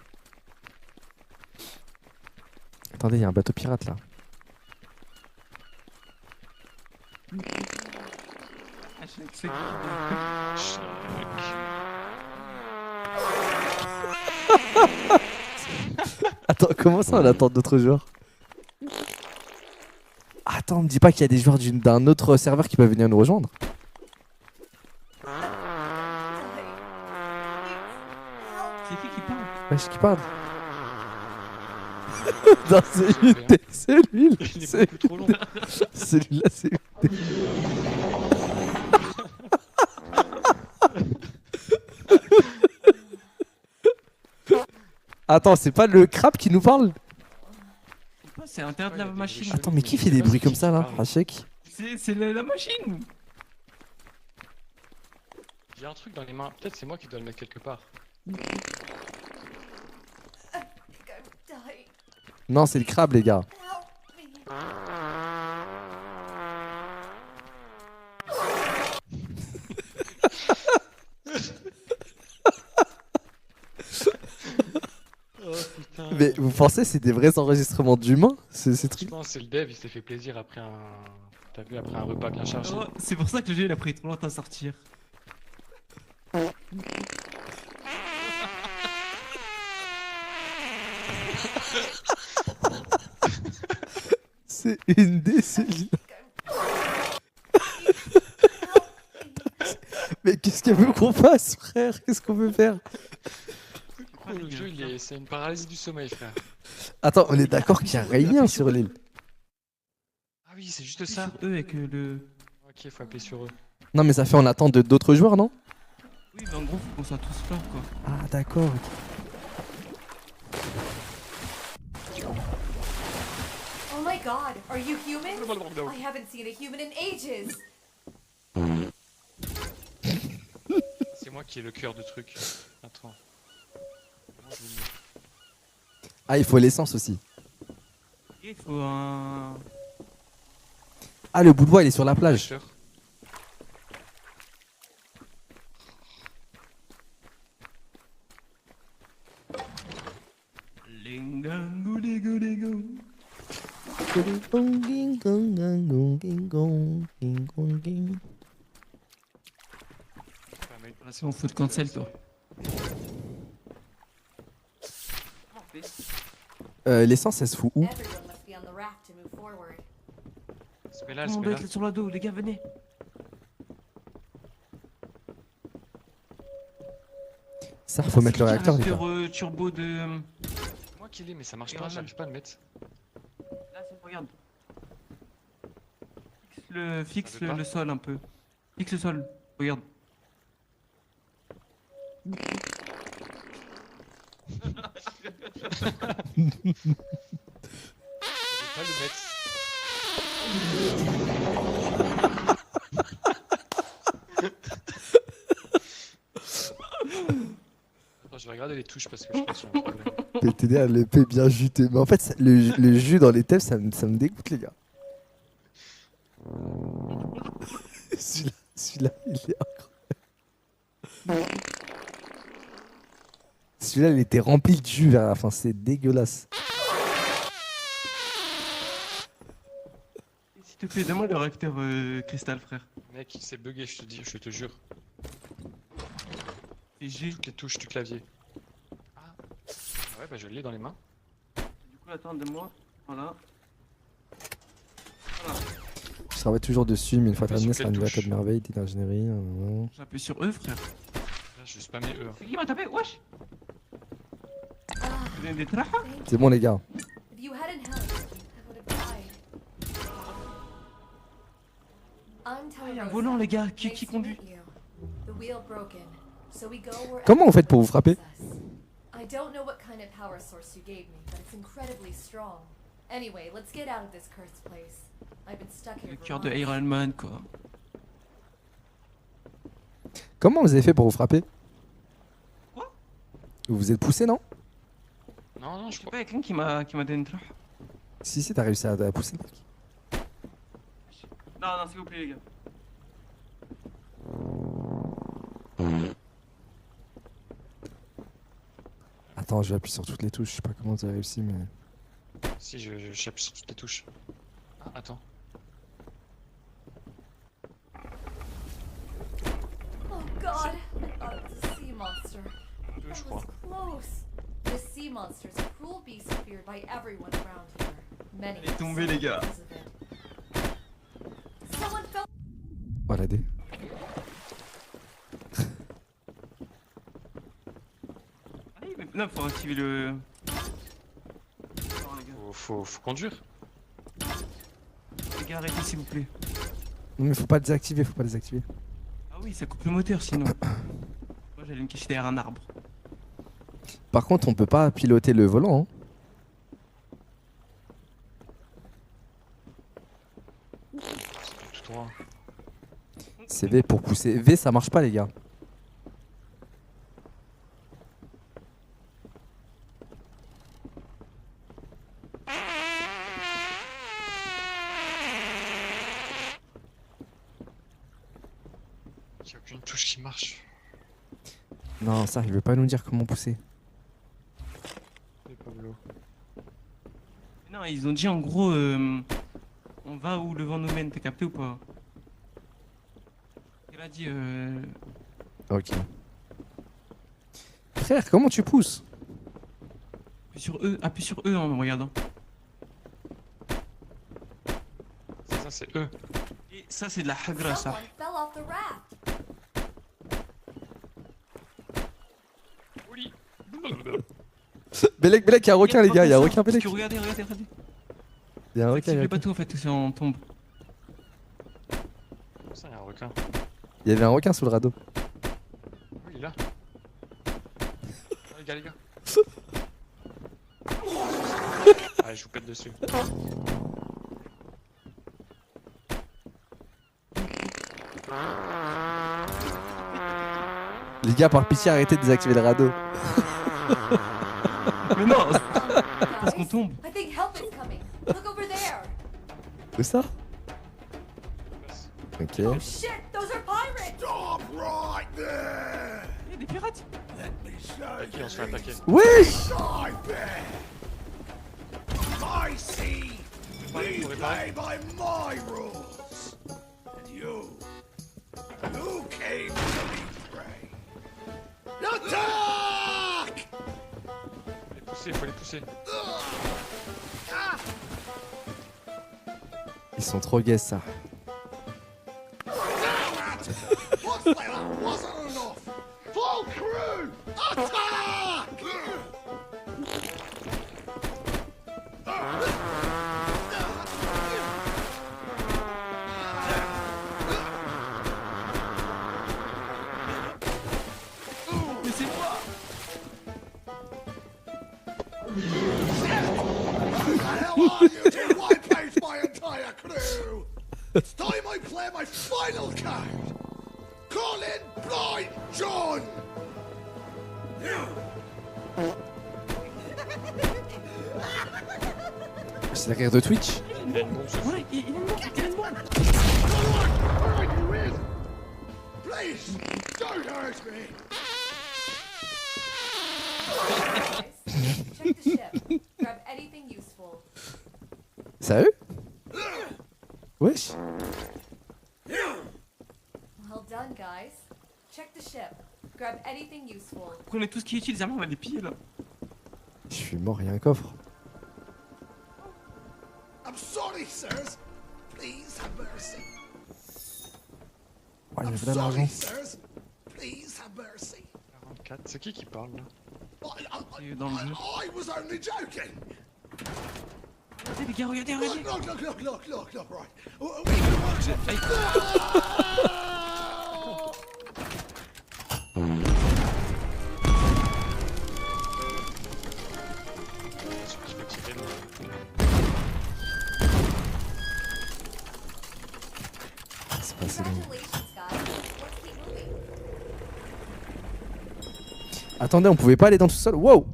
Attendez, il y a un bateau pirate là. Ah, je sais que Attends, comment ça on attend d'autres joueurs? Attends, me dis pas qu'il y a des joueurs d'un autre serveur qui peuvent venir nous rejoindre. c'est qui parle? Wesh, qui parle? Non, c'est une des- celui-là, Il est c'est- beaucoup trop long. celui-là, c'est une des- Attends, c'est pas le crabe qui nous parle? C'est l'intérieur de la Ouais, il y a des machine. bruits Attends, mais qui fait des bruits comme ça là? Hachek? C'est la machine. J'ai un truc dans les mains. Peut-être c'est moi qui dois le mettre quelque part. Non, c'est le crabe, les gars. Oh putain. Mais vous pensez que c'est des vrais enregistrements d'humains, ces Je trucs? pense que c'est le dev, il s'est fait plaisir après un. T'as vu, après un repas bien chargé. Oh, c'est pour ça que le jeu il a pris trop longtemps à sortir. C'est une des celui-là. Mais qu'est-ce qu'elle veut qu'on fasse, frère? Qu'est-ce qu'on veut faire? Oh, le jeu, c'est une paralysie du sommeil, frère. Attends, on est d'accord qu'il n'y a rien sur l'île. Ah oui, c'est juste ça. Sur eux avec le. Ok, faut appeler sur eux. Non, mais ça fait on attend d'autres joueurs, non? Oui, mais en gros, faut qu'on soit tous forts quoi. Ah, d'accord. Oh my god, are you human? I haven't seen a human in ages. C'est moi qui ai le cœur de truc. Attends. Comment je vais le mettre? Ah, il faut l'essence aussi. Il faut un. Ah, le bout de bois, il est sur la plage. Acteur. Lingango, lingo, lingo. Voilà, c'est bon, faut te cancel toi. L'essence, elle se fout où? Everyone must be on the raft to move forward. Se met là, Tout le se monde met doit là. être sur la dos, les gars, venez. Ça, faut mettre le C'est qui réacteur, les gars. réacteur turbo de. C'est moi qui l'ai, mais ça marche Et pas, on a- j'arrive pas à le mettre. Là, regarde. Fixe Ça veut pas. le sol un peu. Fixe le sol. Regarde. Je vais pas le mettre. Attends, je vais regarder les touches parce que je pense qu'il y a un problème. PTD à l'épée bien jutée. Mais en fait, le jus dans les thèmes, ça me dégoûte, les gars. Celui-là, il est incroyable. Celui-là, il était rempli de jus vers la fin. C'est dégueulasse. S'il te plaît, donne-moi le réacteur cristal, frère. Mec, c'est bugué, je te dis, je te jure. Et G. Toutes les touches du clavier. Ah ouais, bah je l'ai dans les mains. Du coup, attends, donne-moi. Voilà. Je travaille toujours dessus, mais une fois Appuie terminé, sur ça sera une quelle vraie touche merveille d'ingénierie. J'appuie sur E, frère. Là, je spammé E. C'est qui m'a tapé? Wesh! Ah, Tu donnes des traces? thank C'est you. bon, les gars. If you hadn't helped, I would have died. I'm Il y a un Telerosa. volant, les gars. Nice Qui to conduit? meet you. The wheel broken, so we go wherever Comment vous faites pour vous frapper? it takes us. I don't know what kind of power source you gave me, but it's incredibly strong. Anyway, let's get out of this cursed place. I've been stuck here Le for cœur de months. Iron Man, quoi. Comment vous avez fait pour vous frapper? Quoi? Vous vous êtes poussé, non? Non, non, je Je sais crois pas, quelqu'un qui m'a donné une trace. Si, t'as réussi à pousser, mec. Non, non, s'il vous plaît, les gars. Attends, je vais appuyer sur toutes les touches. Je sais pas comment vous avez réussi, mais. Si, j'appuie sur toutes les touches. Ah, attends. Oh god! I thought it was a sea monster. E, je That crois. was close. The sea monster is a cruel beast feared by everyone around here. Many Elle est tombée, les gars. because of it. Someone fell. Voilà, D. Allez, mais non, faut activer le. Non, les gars. Faut conduire. Les gars, arrêtez, s'il vous plaît. Non, mais faut pas le désactiver, faut pas le désactiver. Ah oui, ça coupe le moteur sinon. Moi, j'allais me cacher derrière un arbre. Par contre, on peut pas piloter le volant. Hein. C'est tout droit. C'est V pour pousser. V, ça marche pas, les gars. Il y a aucune touche qui marche. Non, ça, il veut pas nous dire comment pousser. Et Pablo. Non, ils ont dit en gros, on va où le vent nous mène, t'as capté ou pas? Il a dit, Ok. Frère, comment tu pousses? appuie sur E en me regardant. C'est ça, c'est E. Et ça, c'est de la hagra, ça. Someone fell off the raft. Oui. Belek, il y a un requin, les gars, il y a un requin, Belek. Regardez, regardez, regardez. Il y a un requin, Active il y a un le requin. bateau en fait, c'est en tombe. Ça, il y a un requin. Il y avait un requin sous le radeau. Oui, il est là. Ah, les gars, les gars. Allez, je vous pète dessus. Les gars, par pitié, arrêtez de désactiver le radeau. Mais non, parce qu'on Guys, tombe. I think help is coming. Look over there. Où ça? Ok. Oh shit, those are pirates. Stop right there! Il y a des pirates. Let me show Ok, on se fait attaquer. Wesh! I bet! My sea! We Préparez. play by my rules! And you came to me prey! Attack! Faut les pousser. Ils sont trop gays, ça. What's that? Wasn't enough! Full crew! Attack! here, crew. It's time I play my final card. Call in Blind John. C'est la carrière de Twitch. Il a une bombe sur Ouais, il a une bombe, il a une bombe. Alright, you win. Please, don't hurt me. Guys, check the ship. Grab anything useful. Sérieux? Wesh. Well done, guys. Check the ship. Grab anything useful. Prenez tout ce qui est utile, les armes, on va les piller là. Je suis mort, il y a un coffre. I'm sorry, sirs. Please have mercy. Oh, il y I'm a plein sorry, d'argent. sirs. Please have mercy. 44. C'est qui parle là? C'est dans le jeu. I was only joking. Regardez les gars, regardez, Look, regardez. look, right. We can work it. Je peux tirer le... C'est pas assez long. Congratulations, guys. Let's keep moving. Attendez, on pouvait pas aller dans le sous-sol. Wow!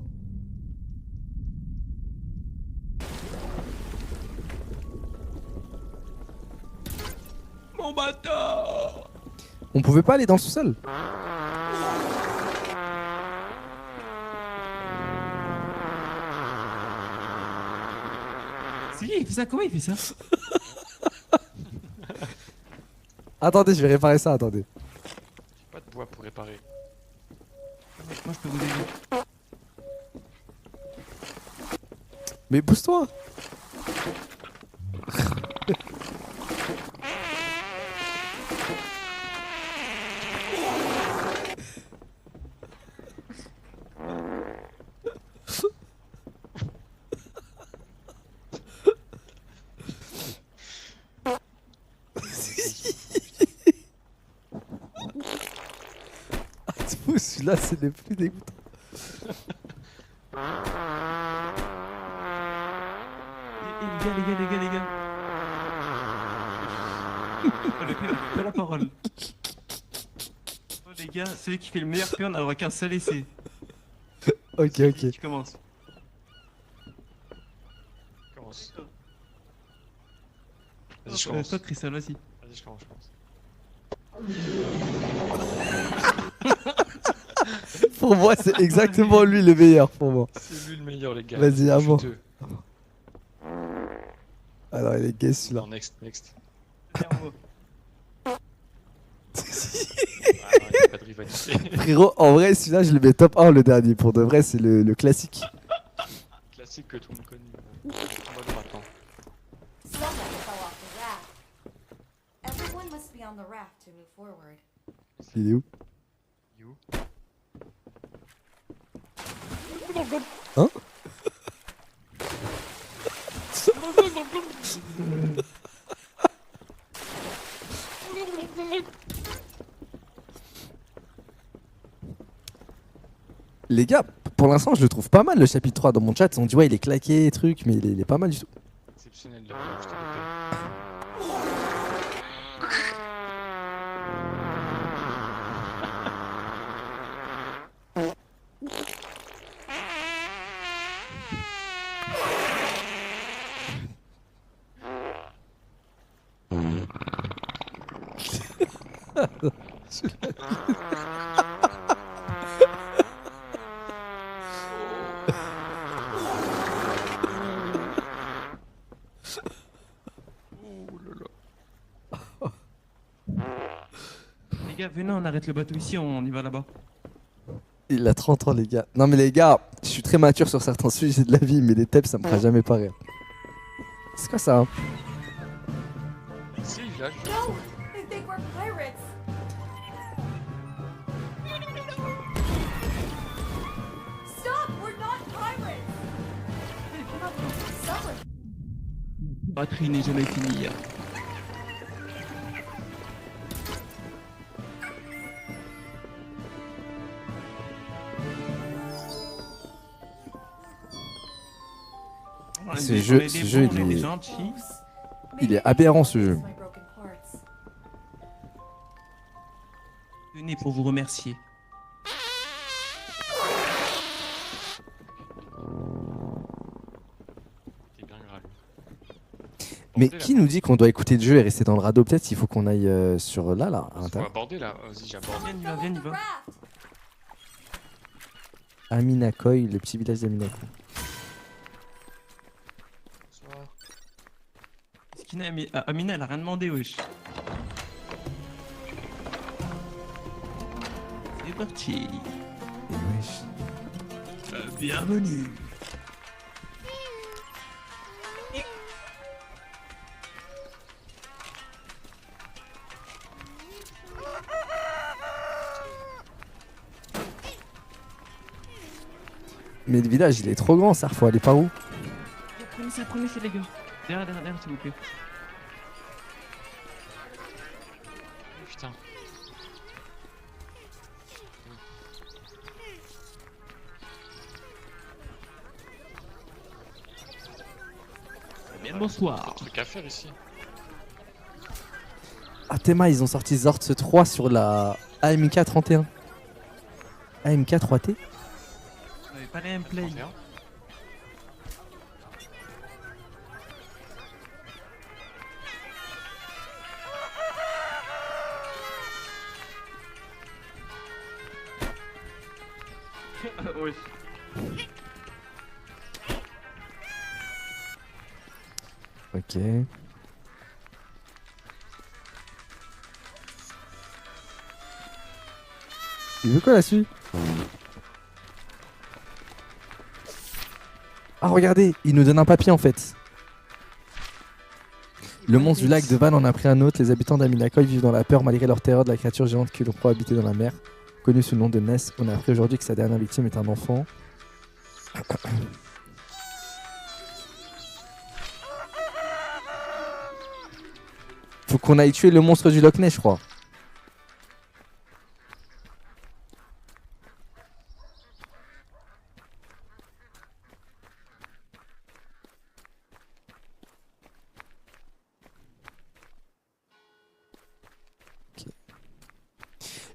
Mon bâtard. On pouvait pas aller dans le sous-sol. C'est lui, il fait ça, comment il fait ça? Attendez, je vais réparer ça, attendez. J'ai pas de bois pour réparer. Moi je peux vous aider. Mais pousse-toi! Celui-là, c'est le plus dégoûtant. Les gars. Oh, le gars, il a pas la parole. Oh les gars, celui qui fait le meilleur PO n'aura qu'un seul essai. Ok, ok. Tu commences. Commence. Vas-y, je commence. Toi, Crystal, vas-y. Vas-y, je commence. Pour moi, c'est exactement lui le meilleur pour moi. C'est lui le meilleur, les gars. Vas-y, à Je moi. suis deux. Alors, il est gay celui-là. Non, next. Viens, on va. Ah non, il y a pas de rivalité. Frérot, en vrai, celui-là, je le mets top 1 le dernier. Pour de vrai, c'est le classique. Classique que tout le monde connaît. On va voir maintenant. Someone fell off the raft. Everyone must be on the raft to move forward. Il est où? You. Hein? Les gars, pour l'instant, je le trouve pas mal le chapitre 3 dans mon chat. On dit ouais, il est claqué, truc, mais il est pas mal du tout. Exceptionnel, le je te rappelle. Les gars, venez, on arrête le bateau ici, on y va là-bas. Il a 30 ans, les gars. Non, mais les gars, je suis très mature sur certains sujets de la vie, mais les thèmes, ça me fera jamais pas rire. C'est quoi ça, hein? Si, là, No! They think we're pirates! Stop! We're not pirates! Someone Batterie n'est jamais finie. Ce jeu, il est... gentil. Il Maybe est I can aberrant ce jeu. fix my broken parts. Venez pour vous remercier. T'es bien grave. Mais Bordel, qui là. nous dit qu'on doit écouter le jeu et rester dans le radeau? Peut-être il faut qu'on aille sur là, à Faut l'intérieur. aborder là. Vas-y, j'aborde. Viens, y va, Look viens, at y the va. raft. Aminakoy, le petit village d'Aminakoy. Bonsoir. Skina, Amina, elle a rien demandé, wesh. C'est parti. Et wesh. Bienvenue. Mais le village il est trop grand, ça, faut aller par où? Prenez ça, les gars. Derrière, s'il vous plaît. Putain. Bien Des le bonsoir. trucs à faire ici. Ah Théma, ils ont sorti Zords 3 sur la AMK 31. AMK 3T? On avait pas les gameplay. 31. Wesh. Ok. Il veut quoi là-dessus? Ah regardez, il nous donne un papier en fait. Le monstre du lac de Van en a pris un autre. Les habitants d'Aminakoy vivent dans la peur malgré leur terreur de la créature géante que l'on croit habiter dans la mer. Connue sous le nom de Ness, on a appris aujourd'hui que sa dernière victime est un enfant. Faut qu'on aille tuer le monstre du Loch Ness, je crois. Ok.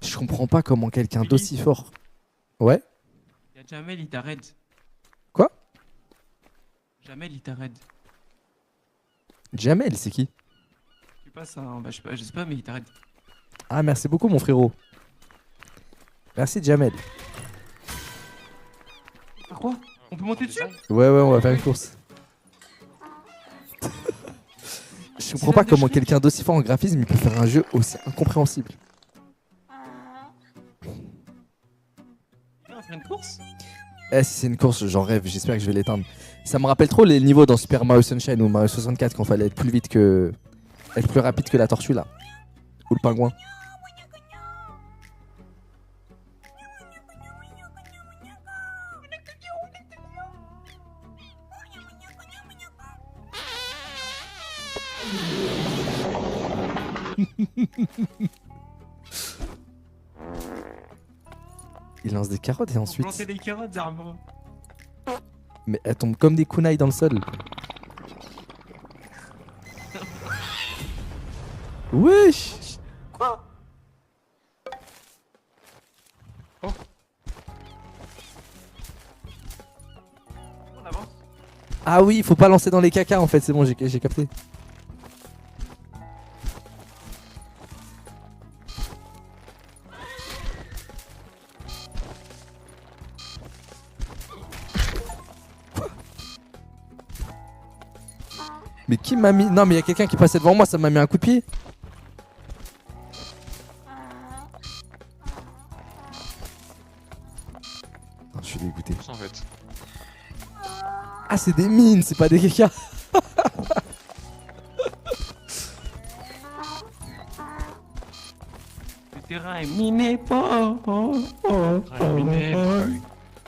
Je comprends pas comment quelqu'un Willy. d'aussi fort. Ouais. Y'a Jamel, il t'arrête. Quoi? Jamel, il t'arrête. Jamel, c'est qui? Tu passes un. Bah, je sais pas, mais il t'arrête. Ah, merci beaucoup, mon frérot. Merci, Jamel. Par quoi? On peut monter dessus? Ouais, on va faire une course. Je comprends pas comment quelqu'un d'aussi fort en graphisme il peut faire un jeu aussi incompréhensible. On va faire une course? Eh, si c'est une course, j'en rêve, j'espère que je vais l'éteindre. Ça me rappelle trop les niveaux dans Super Mario Sunshine ou Mario 64 quand fallait être plus vite que. Être plus rapide que la tortue là. Ou le pingouin. Il lance des carottes et Planter ensuite. les carottes, Zarma. Mais elles tombent comme des kunai dans le sol. Wesh! Quoi? Oh. On avance. Ah oui, faut pas lancer dans les cacas en fait, c'est bon, j'ai capté. Mais qui m'a mis... Non mais il y a quelqu'un qui passait devant moi, ça m'a mis un coup de pied. Oh, je suis dégoûté. En fait. Ah c'est des mines, c'est pas des cacas. Le terrain est miné, pas. Terrain est miné, boy.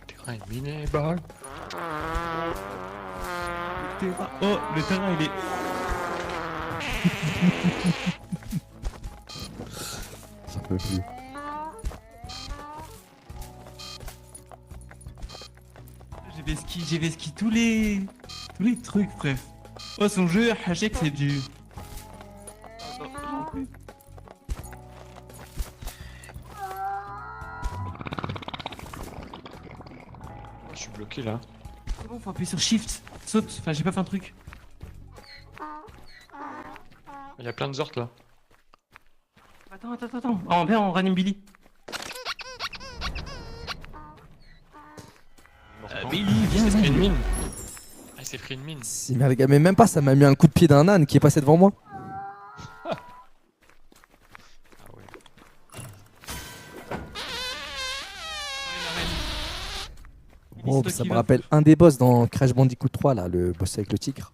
Terrain est miné, boy. Oh, le terrain il est. J'en peux plus. J'ai ski tous les trucs, bref. Oh, son jeu, Hachek, c'est du. plus. Je suis bloqué là. C'est bon, faut appuyer sur Shift. Saute. Enfin, j'ai pas fait un truc. Il y a plein de zorts là. Attends. Oh, viens, on ranime Billy. Billy, Il viens. s'est pris une mine. Ah, il s'est pris une mine. Si, mais les gars, mais même pas, ça m'a mis un coup de pied d'un âne qui est passé devant moi. Ah ouais. Oh, ça me rappelle un des boss dans Crash Bandicoot 3, là, le boss avec le tigre.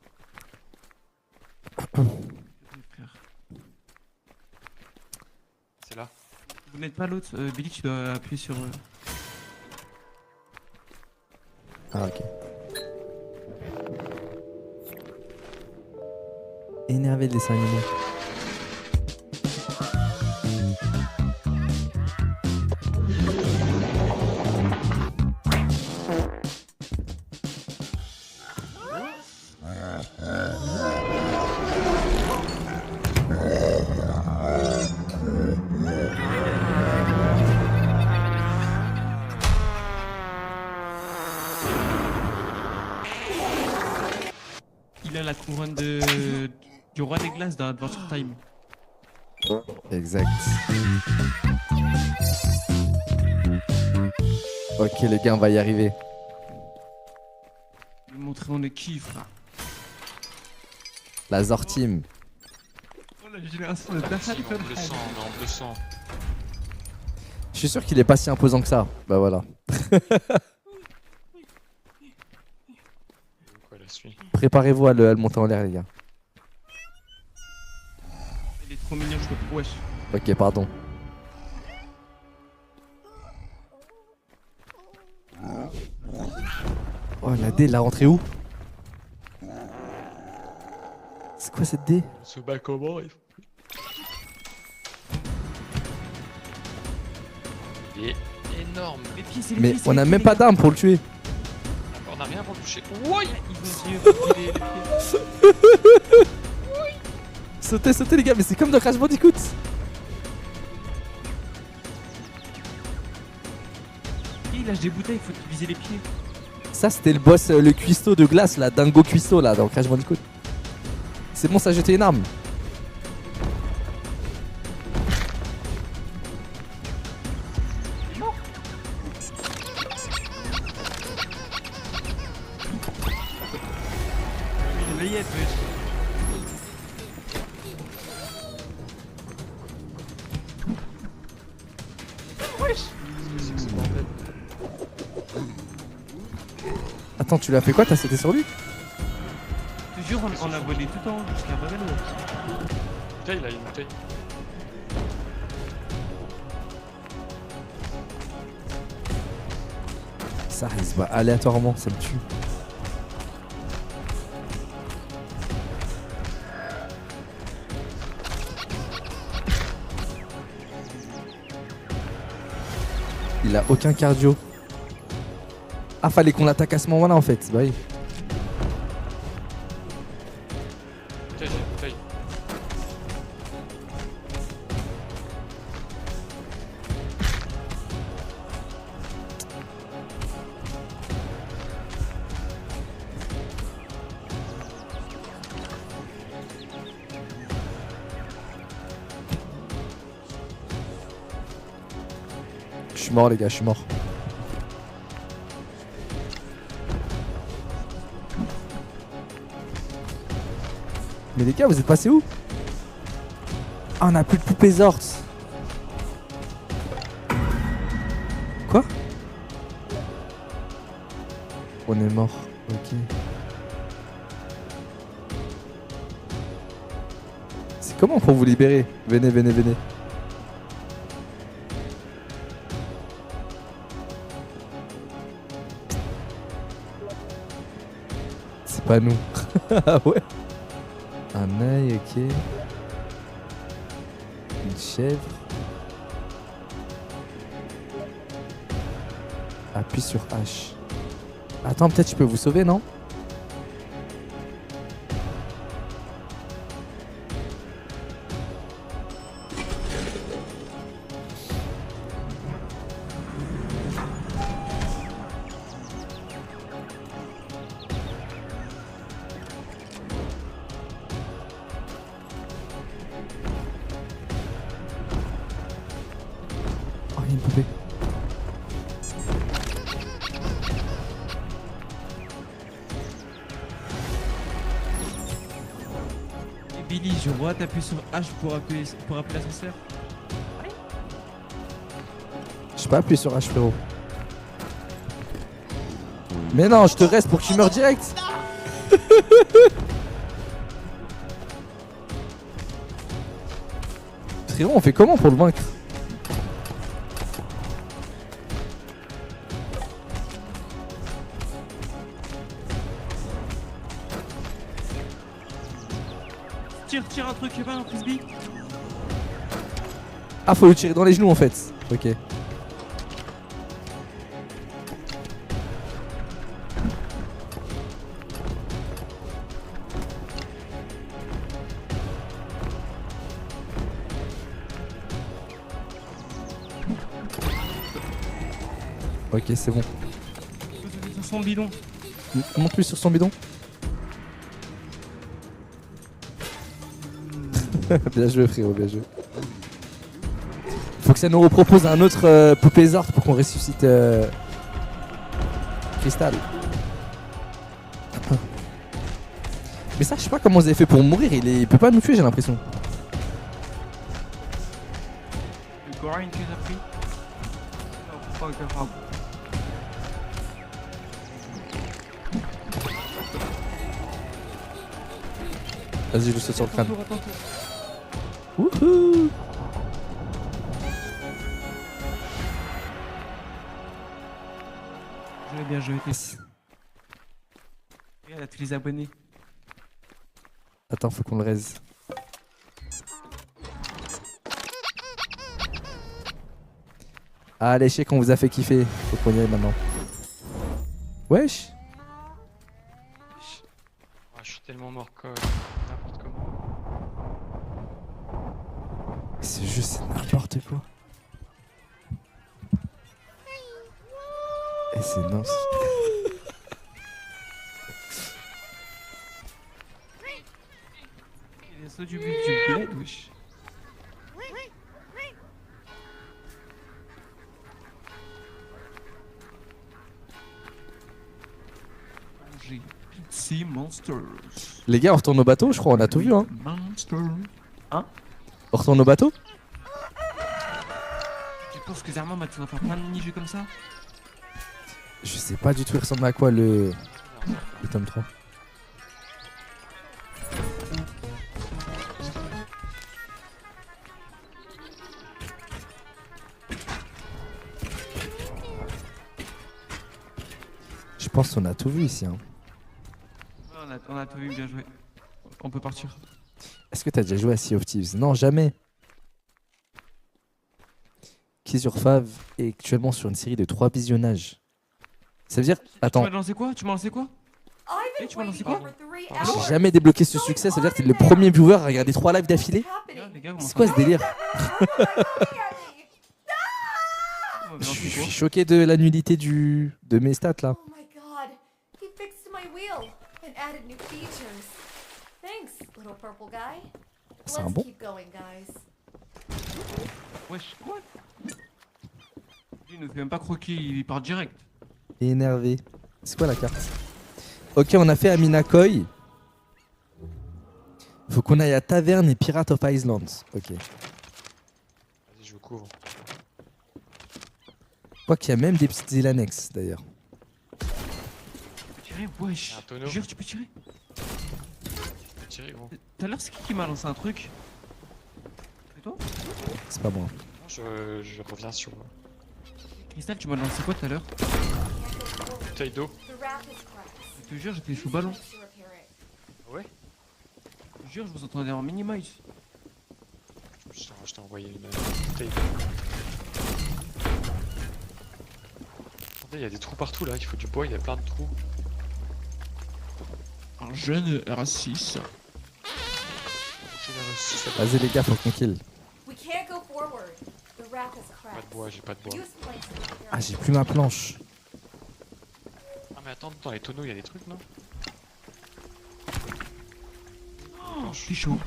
C'est là. Vous n'êtes pas l'autre. Billy, tu dois appuyer sur. Ah, ok. Énervé le dessin animé. Il a la couronne du roi des glaces dans Adventure Time. Exact. Ok les gars, on va y arriver. Lui montrer on est qui, frère. La Zor Team. Oh, la génération de Si, personne. on le sent, on le sent. Je suis sûr qu'il est pas si imposant que ça. Bah voilà. Quoi la suite? Préparez-vous à le monter en l'air les gars. Il est trop mignon, je peux pas. Wesh. Ok, pardon. Oh la D, elle l'a rentrée où? C'est quoi cette D? On se bat comment? Il est énorme. Les pieds, c'est les Mais pieds, c'est on les a pieds, même les pas gars. d'armes pour le tuer. On a rien pour le toucher. Ils vont essayer de piquer les pieds. Sautez les gars, mais c'est comme dans Crash Bandicoot. Il lâche des bouteilles, il faut viser les pieds. Ça c'était le boss, le cuistot de glace là, Dingo Cuistot là, dans Crash Bandicoot. C'est bon, ça a jeté une arme. Une layette, wesh. C'est ce bordel. Attends, tu l'as fait quoi? T'as sauté sur lui? Je te jure, on a volé tout en haut jusqu'à Babel. Bouteille là, une bouteille. Ça il se bat aléatoirement, ça me tue. Il a aucun cardio. Ah, fallait qu'on l'attaque à ce moment-là en fait. Bah oui. Bouteille, j'ai une bouteille. Je suis mort les gars, je suis mort. Mais les gars, vous êtes passés où? Ah, on a plus de poupées Zort. Quoi? On est mort. Ok. C'est comment pour vous libérer? Venez, venez, venez. C'est pas nous. Ah ouais. Un œil, ok. Une chèvre. Appuie sur H. Attends, peut-être je peux vous sauver, non? il y a une poupée. Et Billy, je vois, t'appuies sur H pour appeler l'ascenseur. J'ai pas appuyé sur H, frérot. Mais non, je te reste pour que tu meurs direct. Frérot, on fait comment pour le vaincre? Tire un truc, je sais pas, un frisbee. Ah, faut le tirer dans les genoux en fait. Ok. Ok, c'est bon. Sur son bidon. Monte plus sur son bidon. Bien joué, frérot, bien joué. Faut que ça nous repropose un autre poupée Zard pour qu'on ressuscite Cristal. Mais ça, je sais pas comment vous avez fait pour mourir. Il peut pas nous tuer, j'ai l'impression. Le Gorain qui les a pris. Non, pas grave. Vas-y, je le saute sur le crâne. Attends, attends. Wouhou! Joué, bien joué. Regarde, à tous les abonnés. Attends, faut qu'on le raise. Allez, je sais qu'on vous a fait kiffer. Faut qu'on y aille maintenant. Wesh! Ah, je suis tellement mort que n'importe comment. Ce jeu, c'est n'importe quoi. Et c'est mince. Les sauts du but du bled, wesh. J'ai Pixie Monsters. Les gars, on retourne au bateau, je crois, on a tout vu, hein. Monster. On retourne au bateau? Tu penses que Zerman tu vas faire plein de mini-jeux comme ça? Je sais pas du tout, il ressemble à quoi le tome 3. Je pense qu'on a tout vu ici, hein. Ouais, on a tout vu, bien joué. On peut partir. Est-ce que t'as déjà joué à Sea of Thieves? Non, jamais. Kiss Your Fave est actuellement sur une série de 3 visionnages. Ça veut dire... Tu Attends, m'as lancé quoi? Tu m'as lancé quoi? I've been tu m'as lancé waiting quoi? for 3 Ah, hours. j'ai jamais débloqué ce succès, ça veut dire que t'es le premier viewer à regarder 3 lives d'affilée? Regarde, les gars, comment C'est ça quoi ce délire? va? Je suis choqué de la nullité de mes stats là. Oh my god, he fixed my wheel and added new features. Thanks, little purple guy. C'est un Let's bon. keep going, guys. Wesh, quoi? Il nous fait même pas croquer, il part direct. Énervé. C'est quoi la carte? Ok, on a fait Aminakoy. Faut qu'on aille à Taverne et Pirate of Islands. Ok. Vas-y, je vous couvre. Je crois qu'il y a même des petites îles annexes d'ailleurs. Tu peux tirer? Wesh. Un tonneau. Jure, tu peux tirer? Tirez, gros. Tout à l'heure, c'est qui m'a lancé un truc? C'est toi? C'est pas moi. Non, je reviens sur Cristal, tu m'as lancé quoi tout à l'heure? bouteille d'eau. The raft is cracked. Je te jure, j'étais sous ballon. To repair it. Ah ouais? Je te jure, je vous entendais en minimize. Je t'ai envoyé une bouteille d'eau. Attendez, il y a des trous partout là, il faut du bois, il y a plein de trous. Un jeune R6. Vas-y les gars, faut qu'on kill. We can't go forward. The raft is Pas de cracked. bois, j'ai pas de bois. Use planks to repair Ah, it. j'ai plus ma planche. Ah mais attends, dans les tonneaux il y a des trucs non? Oh, je suis chaud.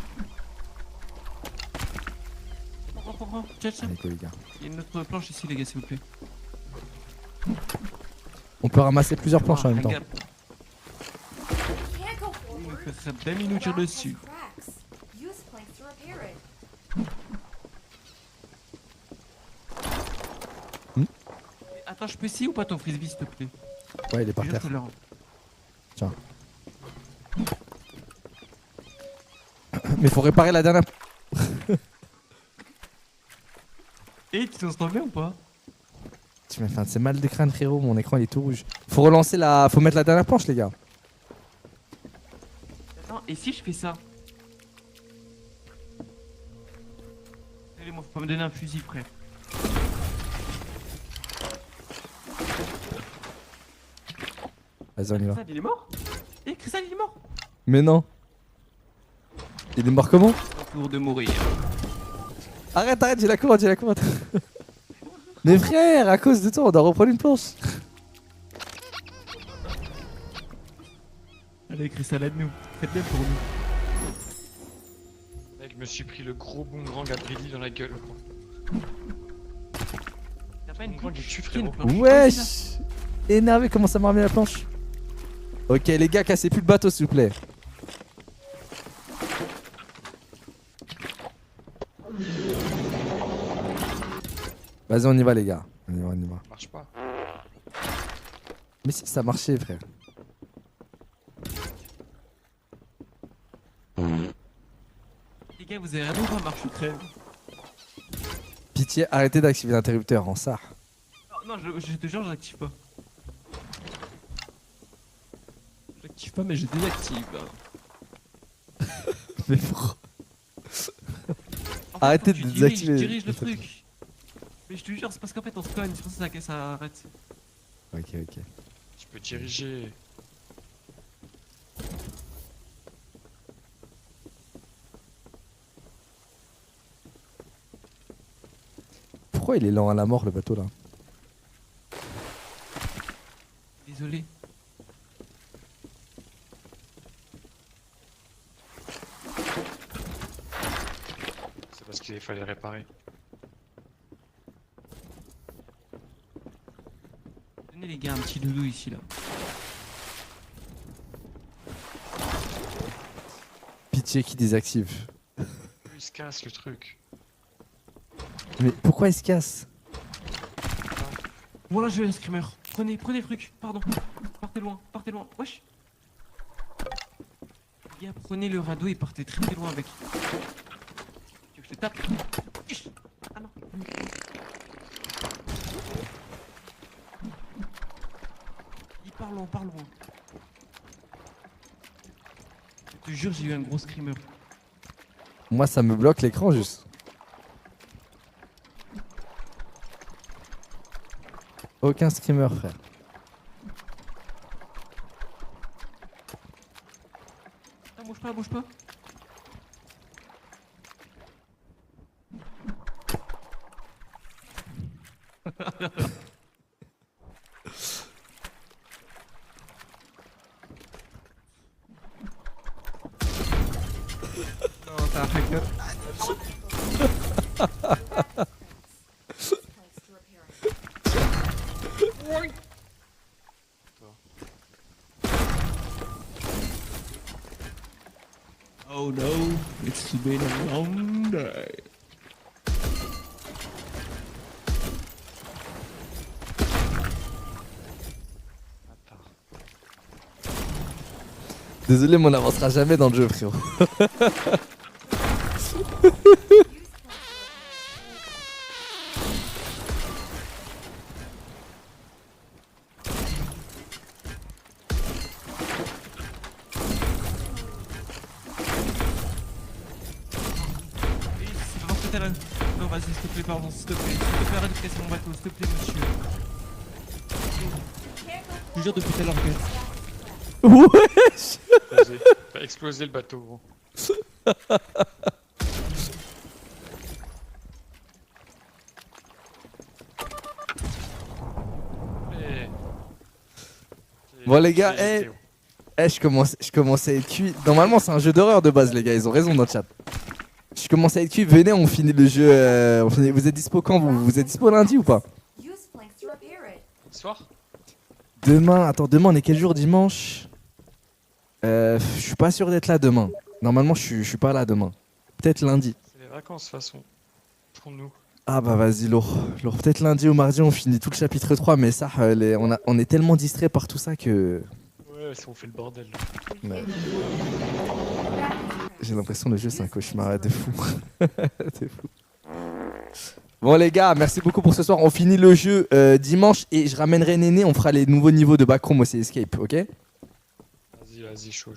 oh, tiens, tiens. Allez, go, les gars. Il y a une autre planche ici, les gars, s'il vous plaît. On peut ramasser plusieurs planches en même temps. Regarde, Can't go il me forward. fait ça bien, il nous tire Rock has dessus. cracks. Use planks to repair it. Attends, je peux essayer ou pas ton frisbee, s'il te plaît? Ouais, il est par Juste terre. tout à l'heure. Mais faut réparer la dernière. Et tu t'en sens bien ou pas? Tu m'as fait un de ces mal de crâne, frérot. Mon écran il est tout rouge. Faut relancer la. Faut mettre la dernière planche, les gars. Attends, et si je fais ça? Allez, moi, faut pas me donner un fusil, frère. Vas-y, on y va. Cristal, il est mort? Eh, Cristal, il est mort! Mais non. Il est mort comment? Tour de mourir. Arrête, arrête, j'ai la courante, j'ai la courante. Mais frère, à cause de toi, on doit reprendre une planche. Allez, Cristal, aide-nous. Faites-le pour nous. Mec, je me suis pris le gros boomerang à Billy dans la gueule. Quoi. T'as pas une Boomerang, il planche? tue, Tiens, une frérot. planche. Wesh. Énervé, comment ça m'a remis la planche? Ok, les gars, cassez plus le bateau, s'il vous plaît. Vas-y, on y va, les gars. On y va, on y va. Ça marche pas. Mais si, ça marchait, frère. Les gars, vous avez rien à marche ou crève. Pitié, arrêtez d'activer l'interrupteur en SAR. Non, je te jure, j'active pas. J'active pas, mais je désactive. Mais pourquoi? En fait, Arrêtez faut que de tu désactiver diriges le le truc. truc. Mais je te jure, c'est parce qu'en fait, on se cogne, c'est pour ça que ça arrête. Ok, ok. Tu peux diriger. Pourquoi il est lent à la mort, le bateau, là? Désolé. C'est parce qu'il fallait réparer. Donnez les gars un petit doudou ici là. Pitié qui désactive. Il se casse le truc. Mais pourquoi il se casse? Voilà, je vais un screamer. Prenez le truc, pardon. Partez loin, wesh. Les gars, prenez le radeau et partez très très loin avec. Tu veux que je te tape? Ish. Ah non. Il part loin. Je te jure, j'ai eu un gros screamer. Moi, ça me bloque l'écran, juste. Aucun screamer, frère. Ah, bouge pas. Non, t'as un hacker. Planks to repair it. Oh no, it's been a long day. Attends. Désolé, mais on n'avancera jamais dans le jeu, frérot. C'est vraiment tout à l'heure. Non, vas-y, s'il te plaît, pardon, s'il te plaît, arrête de casser mon bateau, s'il te plaît, monsieur. Je te jure depuis tout à l'heure que. Wesh. Vas-y. Fais exploser le bateau, gros. Eh. Bon, les gars, C'est- eh. Je commence à être cuit. Normalement, c'est un jeu d'horreur de base, les gars. Ils ont raison dans le chat. Je commence à être cuit. Venez, on finit le jeu. Vous êtes dispo quand vous êtes dispo lundi ou pas? Use planks to repair it. Ce soir? Demain, attends, demain on est quel jour? Dimanche? Je suis pas sûr d'être là demain. Normalement, je suis pas là demain. Peut-être lundi. C'est les vacances, de toute façon. Pour nous. Ah bah vas-y, lourd. Lourd. Peut-être lundi ou mardi, on finit tout le chapitre 3, mais ça, on est tellement distrait par tout ça que. Ouais, si on fait le bordel. Là. Ouais. J'ai l'impression que le jeu c'est un cauchemar de fou. De fou. Bon les gars, merci beaucoup pour ce soir. On finit le jeu dimanche et je ramènerai Néné. On fera les nouveaux niveaux de Backroom aussi Escape, ok? Vas-y, chaud.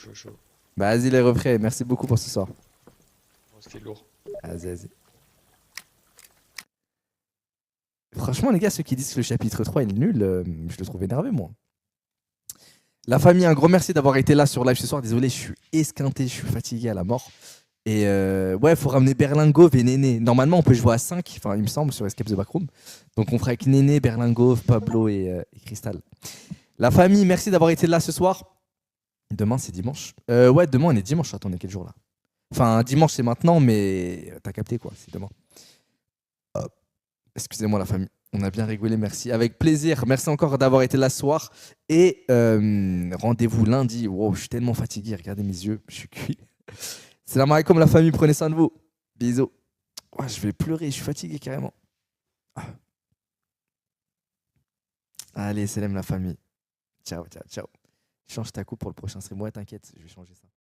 Bah vas-y les refrais, merci beaucoup pour ce soir. Bon, c'était lourd. Vas-y. Franchement les gars, ceux qui disent que le chapitre 3 est nul, je le trouve énervé moi. La famille, un gros merci d'avoir été là sur live ce soir. Désolé, je suis esquinté, je suis fatigué à la mort. Et ouais, faut ramener Berlingove et Néné. Normalement, on peut jouer à 5, enfin, il me semble, sur Escape the Backroom. Donc, on fera avec Néné, Berlingove, Pablo et Crystal. La famille, merci d'avoir été là ce soir. Demain, c'est dimanche. Ouais, demain, on est dimanche. Attends, on est quel jour là? Enfin, dimanche, c'est maintenant, mais t'as capté quoi, c'est demain. Excusez-moi, la famille. On a bien rigolé, merci. Avec plaisir. Merci encore d'avoir été là ce soir. Et rendez-vous lundi. Wow, je suis tellement fatigué. Regardez mes yeux. Je suis cuit. Salam alaikum la famille. Prenez soin de vous. Bisous. Oh, je vais pleurer. Je suis fatigué carrément. Allez, salam la famille. Ciao. Change ta coupe pour le prochain stream. Ouais, t'inquiète. Je vais changer ça.